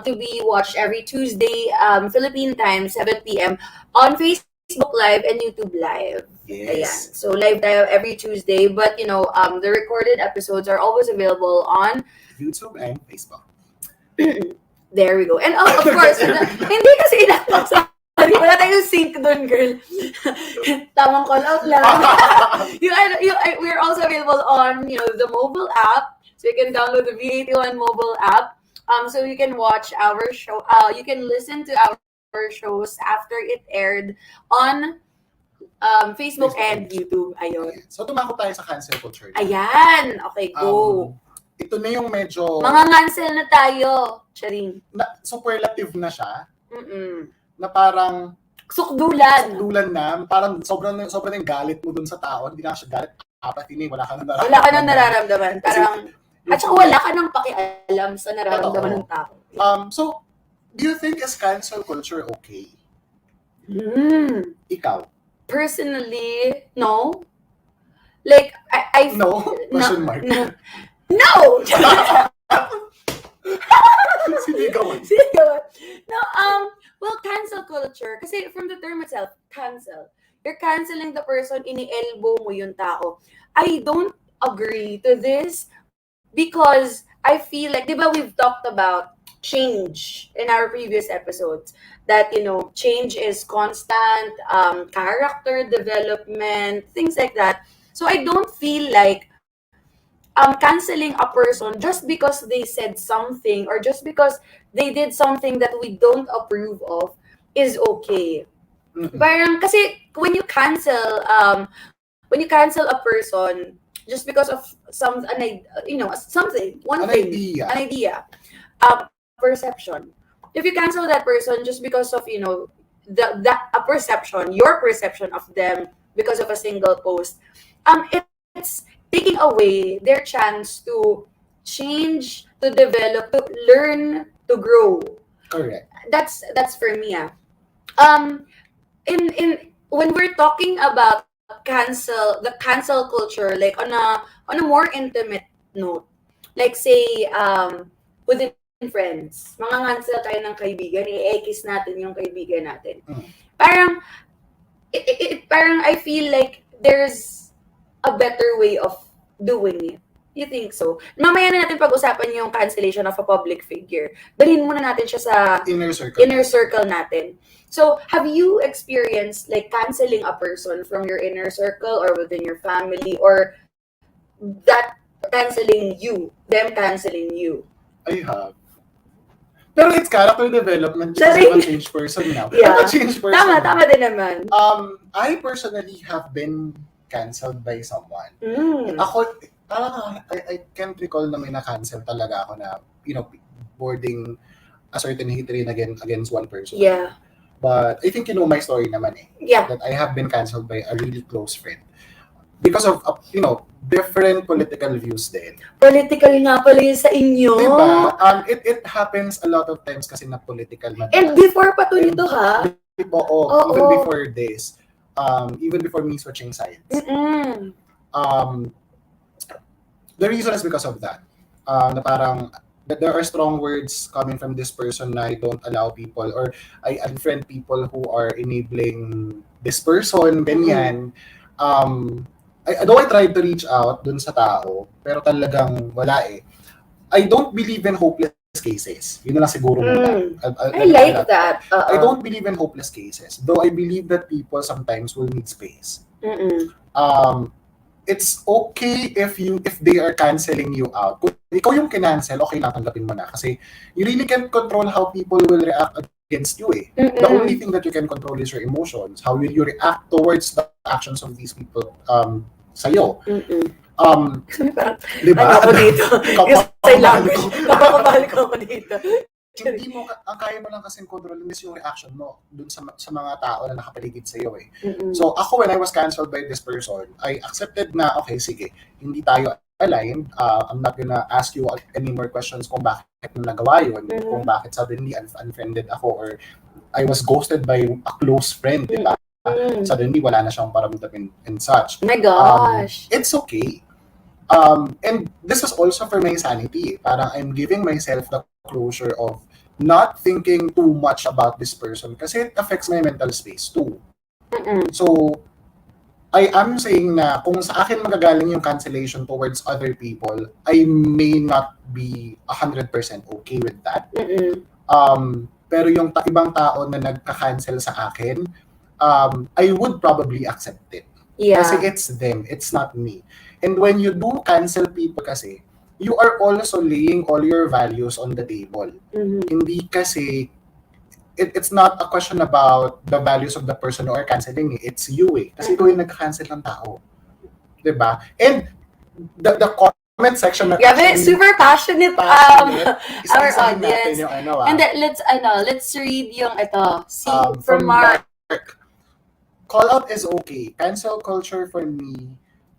to be watched every Tuesday, Philippine time, 7 p.m. on Facebook Live and YouTube Live. Ayan. Yes. So live tayo every Tuesday, but the recorded episodes are always available on YouTube and Facebook. there we go. And of course, hindi kasi sorry, wala tayong sync doon, girl. Tamang call out lang. We're also available on the mobile app. So you can download the V81 mobile app. So you can watch our show. You can listen to our shows after it aired on Facebook and YouTube. Ayun. So tumako tayo sa cancel culture. Ayan. Okay, go. Ito na yung medyo Mga cancel na tayo. Charing. superlative na siya, Mm-mm. na parang Sukdulan. dulan na, parang sobrang yung galit mo dun sa tao, hindi na siya galit, apathy, wala ka nang nararamdaman. Wala ka nang nararamdaman. Parang, at saka wala ka nang pakialam sa nararamdaman ng tao. So, do you think is cancel culture okay? Ikaw? Personally, no. Like, I No? Question mark. No! Sinigawan. No, well, cancel culture, kasi from the term itself, cancel. You're canceling the person, ini-elbow mo yung tao. I don't agree to this because I feel like, di ba we've talked about change in our previous episodes, that, change is constant, character development, things like that. So I don't feel like canceling a person just because they said something or just because they did something that we don't approve of is okay. Mm-mm. Parang kasi when you cancel a person just because of something, one An thing, idea. an idea, perception. If you cancel that person just because of your perception of them because of a single post, it's taking away their chance to change, to develop, to learn, to grow. Correct. That's for me. In when we're talking about the cancel culture, like on a more intimate note, like say within friends, mga cancel tayo ng kaibigan, i-ekis natin yung kaibigan natin. Parang parang I feel like there's a better way of doing it. You think so? Mamaya na natin pag-usapan yung cancellation of a public figure. Dalhin muna natin siya sa Inner circle. natin. So, have you experienced like canceling a person from your inner circle or within your family, or that canceling you, them canceling you? I have. Pero it's character development because Sorry. I'm a changed person now. Yeah. I'm a changed person. Tama din naman. I personally have been cancelled by someone. Ako, I can't recall na may na-cancel talaga ako na, boarding a certain hatred against one person. Yeah. But I think you know my story naman eh. Yeah. That I have been cancelled by a really close friend. Because of, different political views din. Political nga pala yun sa inyo. Diba? It happens a lot of times kasi na political madalas. And before pa to nito, ha? Oo. Even before this. Even before me switching sides. Mm-mm. The reason is because of that. Na parang that there are strong words coming from this person na I don't allow people or I unfriend people who are enabling this person, ganyan. Though I tried to reach out dun sa tao, pero talagang wala eh. I don't believe in hopeless cases. Yun na lang siguro muna. I like that. I don't believe in hopeless cases. Though I believe that people sometimes will need space. It's okay if they are canceling you out. Kung ikaw yung kinancel, okay lang, tanggapin mo na. Kasi you really can't control how people will react against you eh. The only thing that you can control is your emotions. How will you react towards the actions of these people sa'yo. Parang, diba? ano ako dito? Yung style language. Nakakabalik ako dito. hindi mo, ang kaya mo lang kasing kontrolin is yung reaction mo dun sa mga tao na nakapaligid sa iyo eh. So ako, when I was canceled by this person, I accepted na, okay, sige, hindi tayo aligned. I'm not gonna ask you any more questions kung bakit mo nagawa yun, kung bakit suddenly unfriended ako, or I was ghosted by a close friend, di ba? Suddenly, wala na siyang paramdam and such. Oh my gosh. It's okay. And this is also for my sanity. Parang I'm giving myself the closure of not thinking too much about this person kasi it affects my mental space too. So, I am saying na kung sa akin magagaling yung cancellation towards other people, I may not be 100% okay with that. Pero yung ibang tao na nagka-cancel sa akin, I would probably accept it. Yeah. Kasi it's them, it's not me. And when you do cancel people kasi, you are also laying all your values on the table. Hindi kasi, it's not a question about the values of the person who are canceling. It's you eh. Kasi ikaw yung nag-cancel ng tao. Diba? And the comment section na Grabe, super passionate our isa-isahin natin audience. yung And then, let's read yung ito. from From Mark. Call out is okay. Cancel culture for me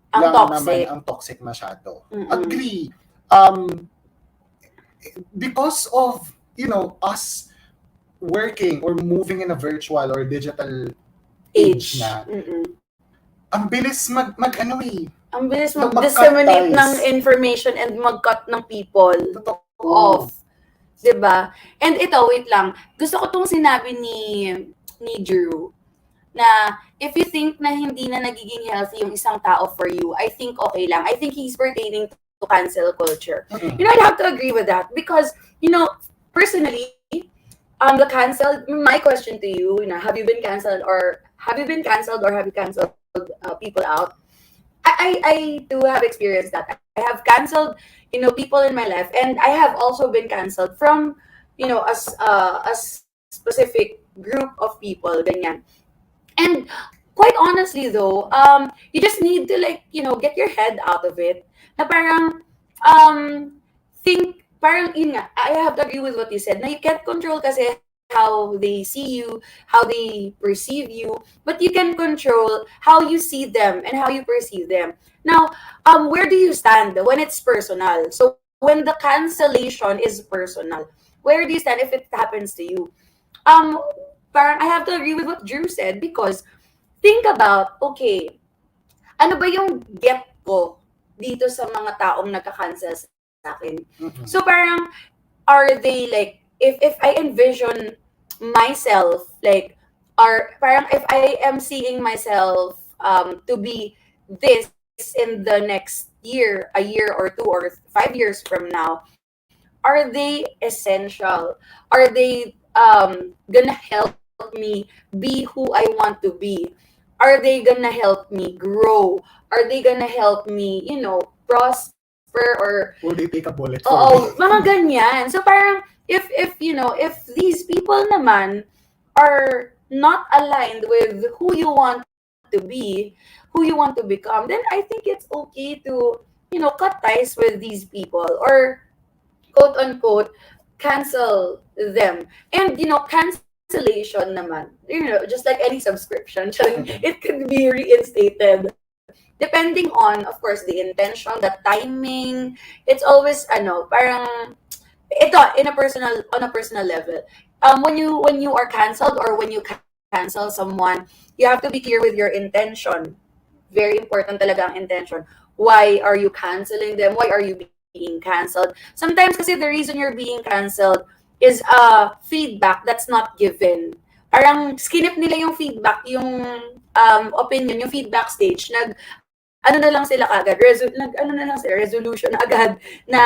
Ang lang toxic. naman ang toxic masyado. Agree. Because of, us working or moving in a virtual or digital age na, ang bilis mag-ano eh. Ang bilis Mag-cut mag-disseminate ties. ng information and mag-cut ng people Totoo. off. Diba? And ito, wait lang. Gusto ko tong sinabi ni Drew na if you think na hindi na nagiging healthy yung isang tao for you, I think okay lang. I think he's pertaining to cancel culture. I'd have to agree with that because, personally, my question to you, have you been canceled or have you canceled people out? I do have experienced that. I have canceled, people in my life, and I have also been canceled from, a specific group of people, ganyan. And quite honestly though, you just need to get your head out of it. Na parang, yun nga, I have to agree with what you said, na you can't control kasi how they see you, how they perceive you, but you can control how you see them and how you perceive them. Now, where do you stand when it's personal? So when the cancellation is personal, where do you stand if it happens to you? Parang I have to agree with what Drew said because think about, okay, ano ba yung get ko dito sa mga taong nagka-cancel sa akin? So parang, are they like, if I envision myself, parang if I am seeing myself to be this in the next year, a year or 2 or 5 years from now, are they essential? Are they gonna help me be who I want to be? Are they gonna help me grow? Are they gonna help me, prosper or Will they take a bullet for oo, me? mga ganyan. So parang if these people naman are not aligned with who you want to be, who you want to become, then I think it's okay to, cut ties with these people or quote unquote cancel them. And cancellation naman, just like any subscription, it could be reinstated depending on, of course, the intention, the timing. It's always parang ito on a personal level. When you are canceled or when you cancel someone, you have to be clear with your intention. Very important talaga ang intention. Why are you canceling them? Why are you being canceled? Sometimes kasi the reason you're being canceled is feedback that's not given. Parang skinip nila yung feedback, yung opinion, yung feedback stage. Na lang sila kagad, resolution agad na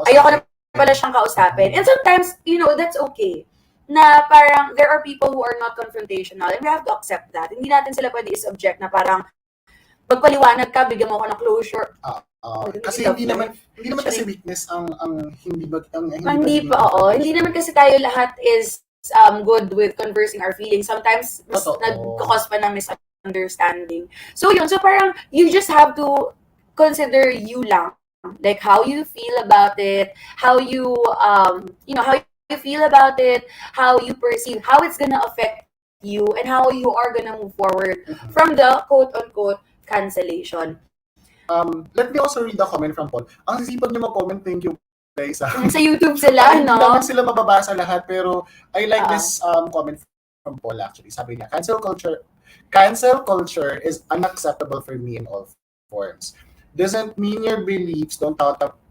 ayoko na pala siyang kausapin. And sometimes, that's okay. Na parang there are people who are not confrontational and we have to accept that. Hindi natin sila pwede i-subject na parang magpaliwanag ka, bigyan mo ako ng closure. Kasi hindi naman kasi weakness ang Hindi naman kasi tayo lahat is good with conversing our feelings. Sometimes nagkakos pa ng misunderstanding. So yun, so parang you just have to consider you lang, like how you feel about it, how you you feel about it, how you perceive, how it's gonna affect you, and how you are gonna move forward from the quote-unquote cancellation. Let me also read a comment from Paul. Ang sisipag niyo mag-comment, thank you guys. Sa YouTube sila, Hindi no? naman sila mababasa lahat, pero I like Ah. this comment from Paul actually. Sabi niya, cancel culture is unacceptable for me in all forms. Doesn't mean your beliefs don't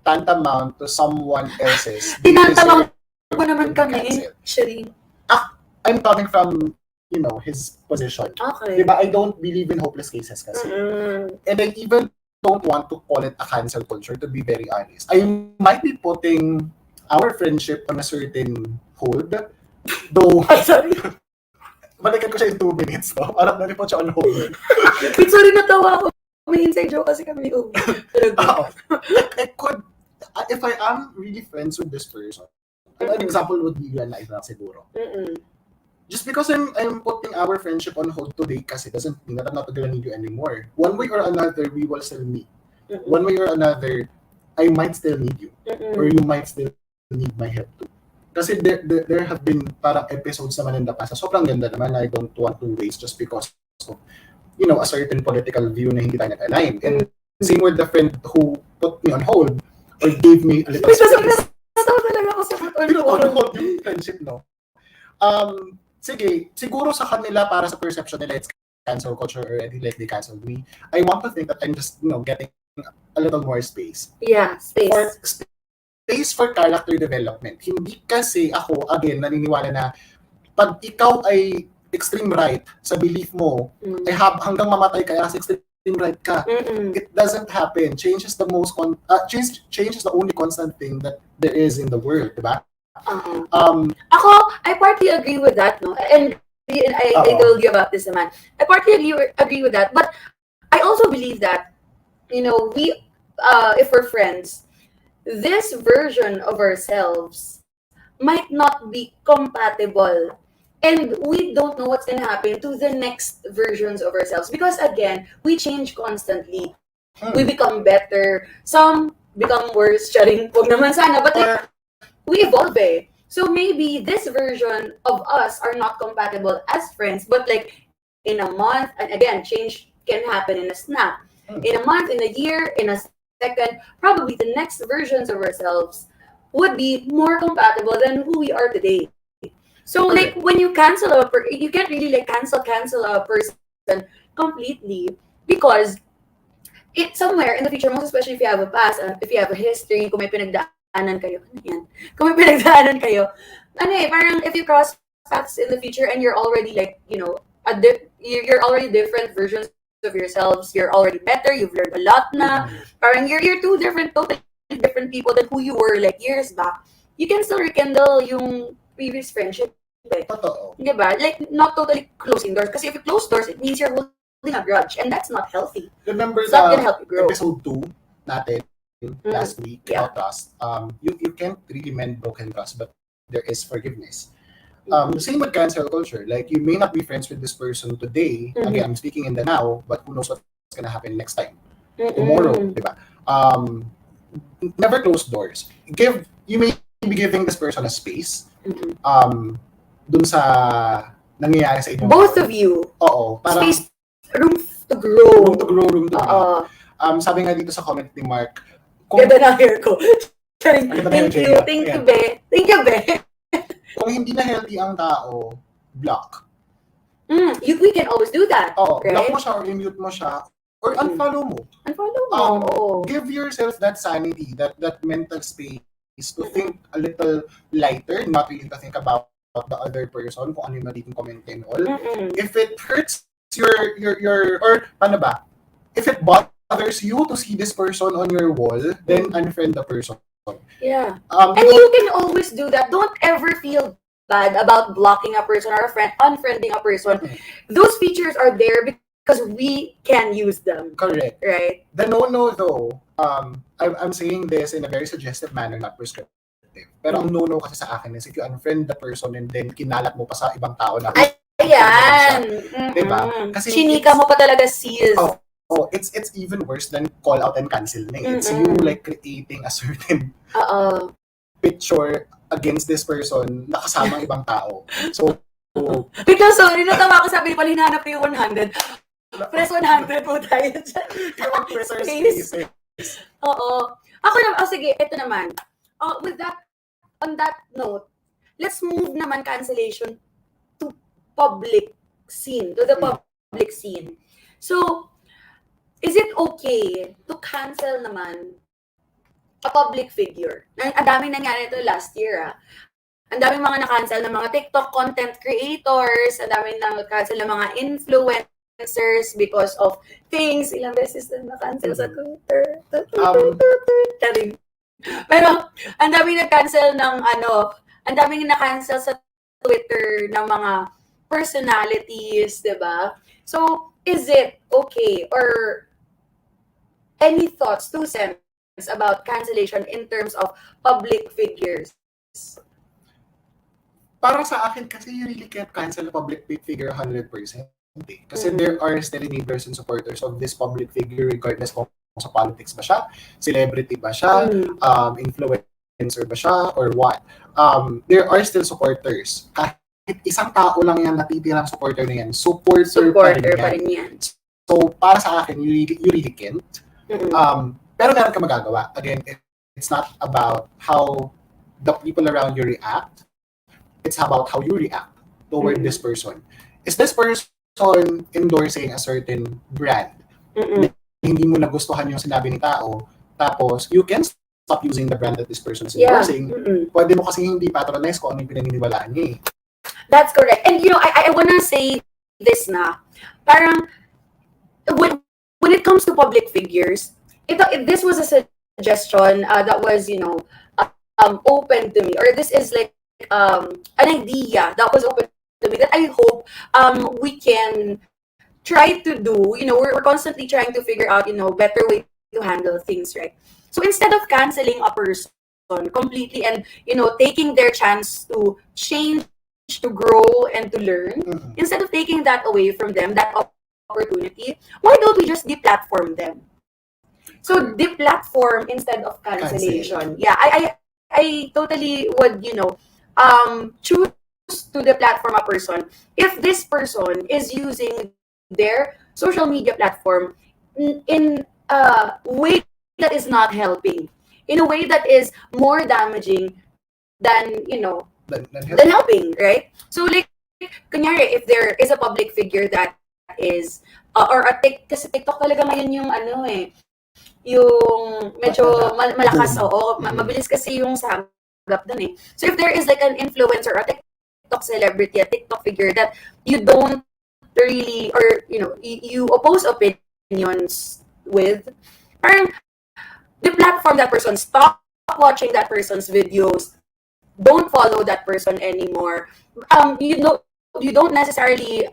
tantamount to someone else's. Tinatamang ko naman to be kami, canceled. actually. I'm coming from, his position. Okay. Diba? I don't believe in hopeless cases kasi. And I even don't want to call it a cancel culture, to be very honest. I might be putting our friendship on a certain hold, though, Sorry. balikan ko siya in 2 minutes, no? Parang nalipot siya on hold. Wait, sorry, natawa ako. May inside joke kasi kami. Oh. Oo. I could, if I am really friends with this person, an example would be you and I lang siguro. Just because I'm putting our friendship on hold today kasi doesn't mean that I'm not gonna need you anymore. One way or another, we will still meet. One way or another, I might still need you. Or you might still need my help too. Kasi there have been parang episodes naman in the past na sobrang ganda naman na I don't want to waste just because of, a certain political view na hindi tayo nag-align. And same with the friend who put me on hold or gave me a little space. Natawa talaga ako sa On hold yung friendship, no? Sige, siguro sa kanila, para sa perception nila, it's cancel culture or like they canceled me. I want to think that I'm just, getting a little more space. Yeah, space. Space for character development. Hindi kasi ako, again, naniniwala na pag ikaw ay extreme right sa belief mo, ay hanggang mamatay ka sa extreme right ka. It doesn't happen. Change is the change is the only constant thing that there is in the world, diba? Ako, I partly agree with that, no? And I told you about this naman. I partly agree with that, but I also believe that, we, if we're friends, this version of ourselves might not be compatible, and we don't know what's gonna happen to the next versions of ourselves because again, we change constantly. We become better, some become worse. Charing, wag naman sana, but like, we evolve eh. So maybe this version of us are not compatible as friends, but like in a month, and again, change can happen in a snap. In a month, in a year, in a second, probably the next versions of ourselves would be more compatible than who we are today. So like when you cancel you can't really like cancel a person completely because it somewhere in the future, most especially if you have a past, if you have a history, kung may pinagdaanan kayo, Kung may pinagdaanan kayo, parang if you cross paths in the future and you're already like, you're already different versions of yourselves, you're already better, you've learned a lot na, parang you're two totally different people than who you were like years back, you can still rekindle yung previous friendship. Totoo. Diba? Like, not totally closing doors. Kasi if you close doors, it means you're holding a grudge. And that's not healthy. Remember It's not gonna help you grow. episode 2 natin last week about trust. You can't really mend broken trust, but there is forgiveness. Same with cancel culture. Like, you may not be friends with this person today. Again, I'm speaking in the now, but who knows what's gonna happen next time. Tomorrow, diba? Never close doors. You may be giving this person a space. Dun sa nangyayari sa inyo. Both of you. Oo. Parang, Space, room to grow. Room to grow, room to grow. Sabi nga dito sa comment ni Mark, Ganda na hair ko. Thank Ganda na you, hair, thank you, Jea. be. Thank you, be. kung hindi na healthy ang tao, block. We can always do that. Oo, right? block mo siya or i-mute mo siya or unfollow mo. Unfollow mo. Give yourself that sanity, that mental space to think a little lighter, not really to think about the other person, kung ano yung magiging comment and all. If it hurts your or paano ba? If it bothers you to see this person on your wall, then unfriend the person. Yeah. And you can always do that. Don't ever feel bad about blocking a person or unfriending a person. Those features are there because we can use them. Correct. Right? The no-no though, I'm saying this in a very suggestive manner, not prescriptive. Pero ang no-no kasi sa akin is if you unfriend the person and then kinalat mo pa sa ibang tao na Ayan. Diba? Kasi chinika mo pa talaga sis. It's even worse than call out and cancel na. It's you like creating a certain picture against this person na kasama ibang tao. So, Because sorry, natawa ko, sabi ni Paul, hinahanap ko yung 100. Press 100 po tayo dyan. pressure Space. spaces. Oo. Ako naman, sige, ito naman. On that note, let's move naman cancellation to public scene, to the public scene. So, is it okay to cancel naman a public figure? Ang daming nangyari ito last year, Ang daming mga na-cancel ng mga TikTok content creators, ang daming na-cancel ng mga influencers because of things. Ilang beses na na-cancel sa Twitter. Taring. Pero, ang daming na-cancel ng ang daming na-cancel sa Twitter ng mga personalities, diba? So, is it okay? Or any thoughts, 2 cents about cancellation in terms of public figures? Para sa akin, kasi you really can't cancel a public figure 100%. Kasi there are still enablers and supporters of this public figure regardless kung sa politics ba siya, celebrity ba siya, influencer ba siya, or what. There are still supporters. Kahit isang tao lang yan, natitirang supporter na yan, supporter pa rin yan. So, para sa akin, you really can't. Pero meron ka magagawa. Again, it's not about how the people around you react. It's about how you react toward this person. Is this person endorsing a certain brand? Hindi mo nagustuhan yung sinabi ni tao, tapos you can stop using the brand that this person is endorsing. Pwede mo kasi hindi patronize kung ano yung pinaniniwalaan niya eh. That's correct. And I wanna say this na, parang, when it comes to public figures, this was a suggestion that was, open to me, or this is like an idea that was open to me that I hope we can try to do. We're constantly trying to figure out better way to handle things, right? So instead of canceling a person completely and taking their chance to change, to grow, and to learn, instead of taking that away from them, that opportunity, why don't we just deplatform them? So deplatform instead of cancellation. Yeah, I totally would choose to deplatform a person if this person is using their social media platform in a way that is not helping, in a way that is more damaging than than helping, right? So like, kunyari, if there is a public figure that is kasi TikTok talaga ngayon yung yung medyo malakas, mabilis kasi yung sagap dun eh. So if there is like an influencer or a TikTok celebrity, a TikTok figure that you don't really, or you oppose opinions with, parang deplatform that person, stop watching that person's videos, don't follow that person anymore. You don't necessarily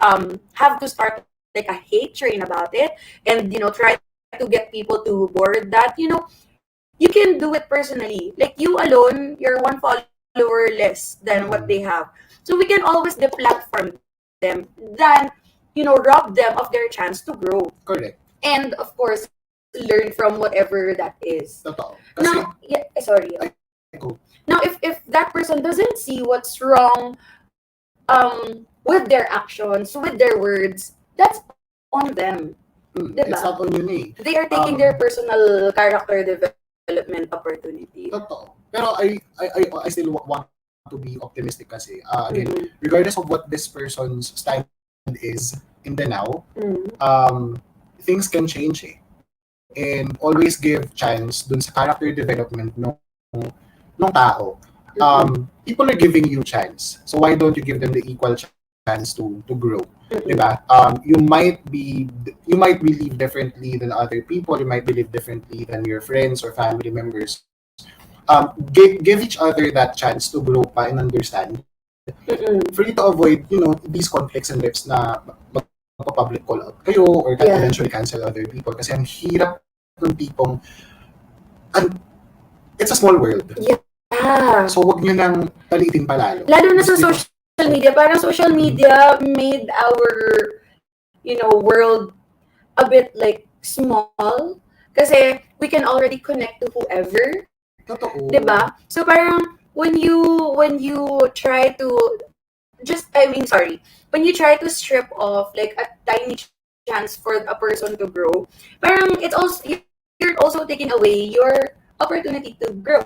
have to start like a hate train about it and try to get people to board that. You can do it personally. Like, you alone, you're 1 follower less than what they have. So we can always deplatform them than rob them of their chance to grow. Correct. And of course, learn from whatever that is. Totoo. Now, sorry. Now, if that person doesn't see what's wrong with their actions, with their words, that's on them. Diba? It's not on you eh. They are taking their personal character development opportunity. Totoo. Pero I still want to be optimistic kasi. Again, regardless of what this person's stand is in the now, things can change eh. And always give chance dun sa character development ng tao. People are giving you chance. So why don't you give them the equal chance to grow? Diba? You might believe differently than other people. You might believe differently than your friends or family members. Give each other that chance to grow pa and understand. For you to avoid, these conflicts and rifts na magpa-public call out kayo or eventually cancel other people. Kasi ang hirap ng tipong, it's a small world. Yeah. So wag nyo nang palitin palalo. Lalo na sa social media. Parang social media made our, world a bit like small. Kasi we can already connect to whoever. Totoo. Diba? So parang when you try to when you try to strip off like a tiny chance for a person to grow, parang it's also you're also taking away your opportunity to grow,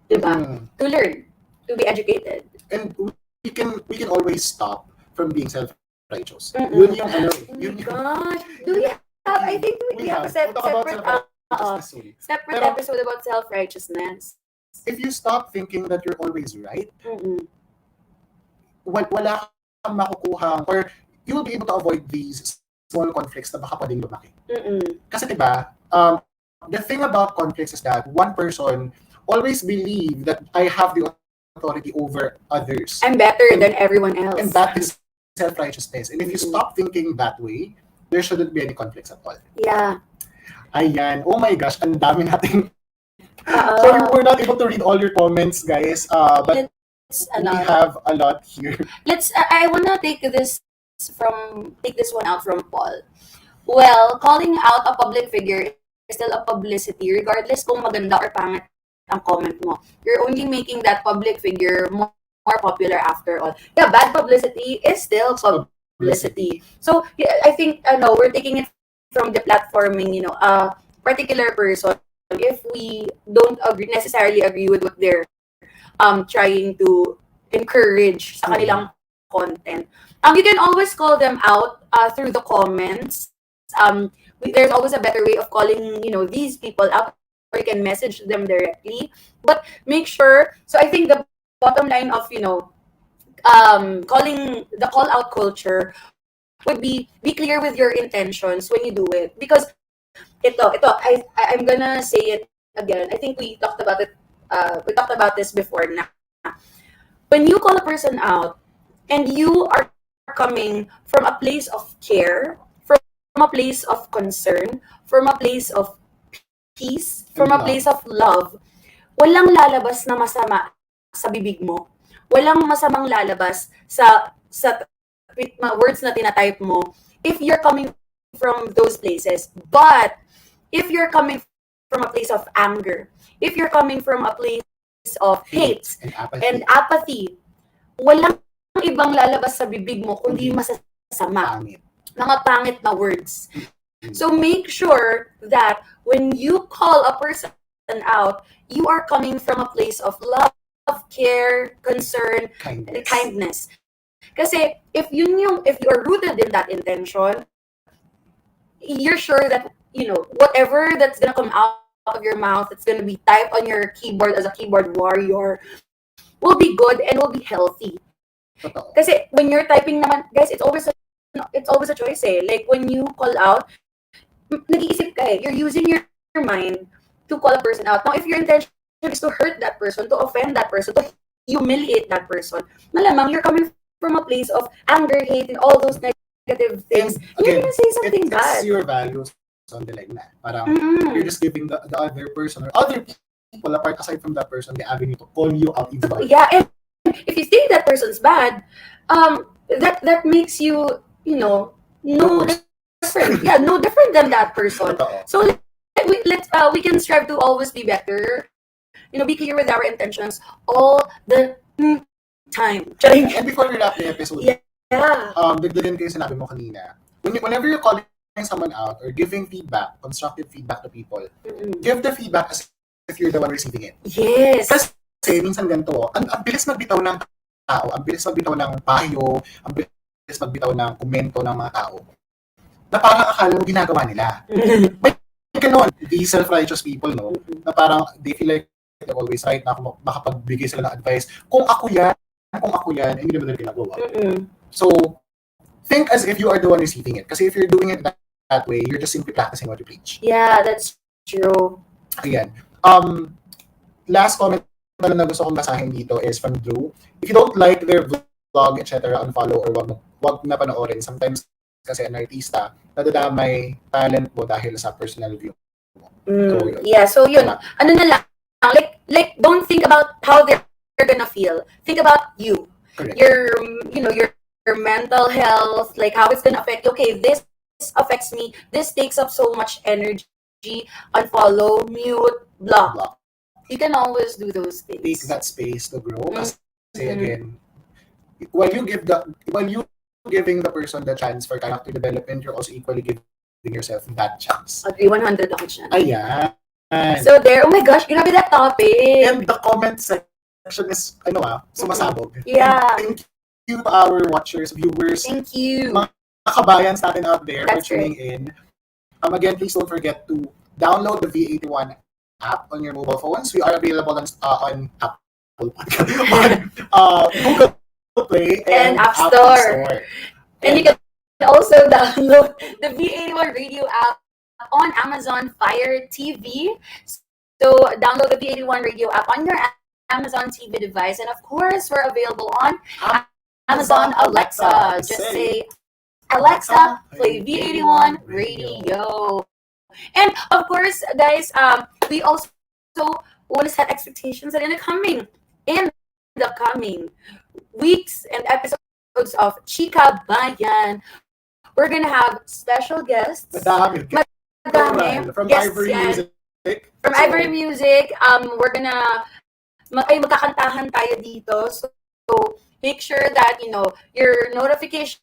diba? To learn, to be educated. And we can always stop from being self-righteous. Mm-mm. Yun yung ano, Oh my yun yung gosh. Do we have, I think we have a We'll talk about self-righteousness soon. separate Pero episode about self-righteousness. if you stop thinking that you're always right, Mm-mm. wala kang makukuha, or you will be able to avoid these small conflicts na baka pwedeng lumaki. Mm-mm. Kasi diba, the thing about conflicts is that one person always believe that I have the authority over others. I'm better than everyone else. And that is self-righteousness. And if you stop thinking that way, there shouldn't be any conflicts at all. Yeah. Ayan. Oh my gosh, ang dami nating... Uh, Sorry, we're not able to read all your comments, guys. But Let's, we have a lot here. I wanna take this one out from Paul. Well, calling out a public figure is still a publicity regardless kung maganda or pangit ang comment mo. You're only making that public figure more popular after all. Yeah, bad publicity is still publicity. So, yeah, I think we're taking it from the platforming, a particular person, if we don't necessarily agree with what they're trying to encourage sa kanilang content. You can always call them out through the comments. There's always a better way of calling, these people out, or you can message them directly. But make sure, so I think the bottom line of, calling the call out culture would be clear with your intentions when you do it. Because I'm gonna say it again. I think we talked about it. We talked about this before. Now, when you call a person out and you are coming from a place of care, from a place of concern, from a place of peace, from a place of love, walang lalabas na masama sa bibig mo. Walang masamang lalabas sa words na tinatype mo if you're coming from those places. But if you're coming from a place of anger, if you're coming from a place of hate and apathy, walang ibang lalabas sa bibig mo kundi masasama. Mga pangit na words. So make sure that when you call a person out, you are coming from a place of love, care, concern, and kindness. Kasi if you are rooted in that intention, you're sure that whatever that's gonna come out of your mouth, it's gonna be typed on your keyboard as a keyboard warrior, will be good and will be healthy. Kasi when you're typing naman, guys, it's always a choice eh. Like when you call out, nag-iisip ka eh. You're using your mind to call a person out. Now, if your intention is to hurt that person, to offend that person, to humiliate that person, malamang you're coming from a place of anger, hate, and all those negative things. And again, you're gonna say something bad. It's your values on the line na. Parang you're just giving the other person or other people apart aside from that person the avenue to call you out even more. Yeah, and if you think that person's bad, that makes you, no different. Yeah, no different than that person. So we can strive to always be better. Be clear with our intentions all the time. And before we wrap the episode, Yeah. dagdagan kayo sinabi mo kanina. Whenever you're calling someone out or giving feedback, constructive feedback to people, give the feedback as if you're the one receiving it. Yes. Kasi minsan ganito, ang bilis magbitaw ng tao, ang bilis magbitaw ng payo, ang bilis magbitaw ng komento ng mga tao, na parang akala mo ginagawa nila. May ganon, these self-righteous people, no, na parang they feel like they're always right, na makapagbigay sila ng advice. Kung ako yan, hindi naman nila ginagawa. So, think as if you are the one receiving it. Kasi if you're doing it that way, you're just simply practicing what you preach. Yeah, that's true. Ayan. Last comment na gusto kong basahin dito is from Drew. If you don't like their vlog, etc., unfollow or wag na panoorin. Sometimes kasi an artista, nadadamay talent mo dahil sa personal view mo. So yun. Ano na lang, like don't think about how they're gonna feel. Think about you. Correct. Your mental health, like how it's gonna affect you. Okay, this affects me. This takes up so much energy. Unfollow, mute, block. You can always do those take things. that space to grow. Kasi Mhm. again, while you giving the person the chance for character development, you're also equally giving yourself that chance. Agree 100 ako dyan. Ayan. So there, oh my gosh, grabe that topic. And the comment section is, sumasabog. Yeah. Thank you to our watchers, viewers, Thank you. mga kabayans natin out there That's for tuning in. Again, please don't forget to download the V81 app on your mobile phones. We are available on Apple Podcast, on Google Play And App Apple Store. And you can also download the V81 radio app on Amazon Fire TV. So download the V81 radio app on your Amazon TV device. And of course, we're available on Amazon Alexa. Just say, Alexa, play V81 radio. And of course, guys, we also want to set expectations that in the coming weeks and episodes of CHIKABAYAN, we're gonna have special guests. Madami. From Yes, Ivory yan. Music. From Ivory Music, we're gonna magkakantahan tayo dito. So make sure that your notification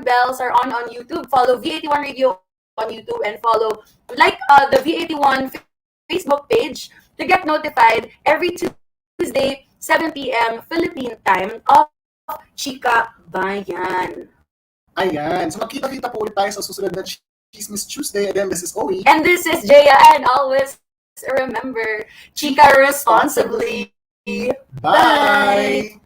bells are on YouTube. Follow V81 Radio on YouTube and follow the V81 Facebook page to get notified every Tuesday 7 p.m. Philippine time of CHIKABAYAN. Ayan. So magkita-kita po ulit tayo sa susunod na Chismis Tuesday. Again, this is Owie. And this is Jea, and always remember, Chika responsibly. Bye!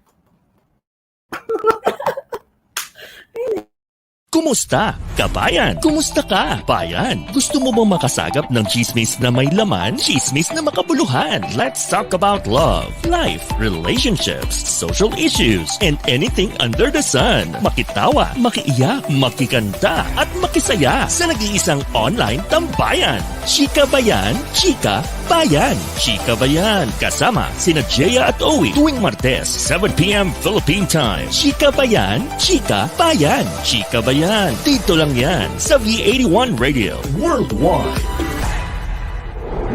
Kumusta, kabayan? Kumusta ka, bayan? Gusto mo bang makasagap ng chismis na may laman? Chismis na makabuluhan? Let's talk about love, life, relationships, social issues, and anything under the sun. Makitawa, makiiyak, makikanta, at makisaya sa nag-iisang online tambayan. CHIKABAYAN, Chika Bayan. CHIKABAYAN, kasama sina Jea at Owie tuwing Martes, 7 p.m. Philippine Time. CHIKABAYAN, Chika Bayan. CHIKABAYAN, dito lang yan sa V81 Radio Worldwide.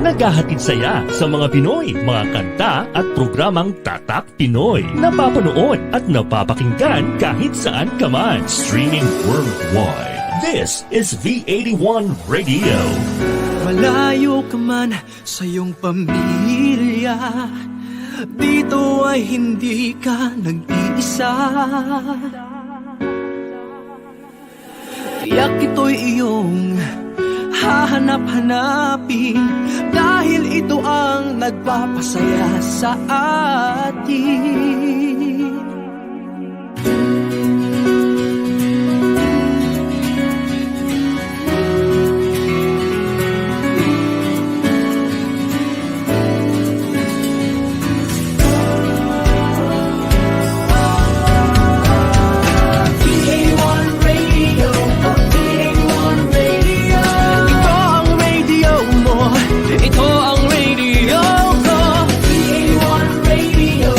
Naghahatid saya sa mga Pinoy, mga kanta at programang Tatak Pinoy. Napapanood at napapakinggan kahit saan ka man. Streaming worldwide. This is V81 Radio. Malayo ka man sa iyong pamilya, dito ay hindi ka nag-iisa. Tiyak ito'y iyong hahanap-hanapin, dahil ito ang nagpapasaya sa atin. Ito ang radio ko. V81 Radio.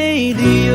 Radio.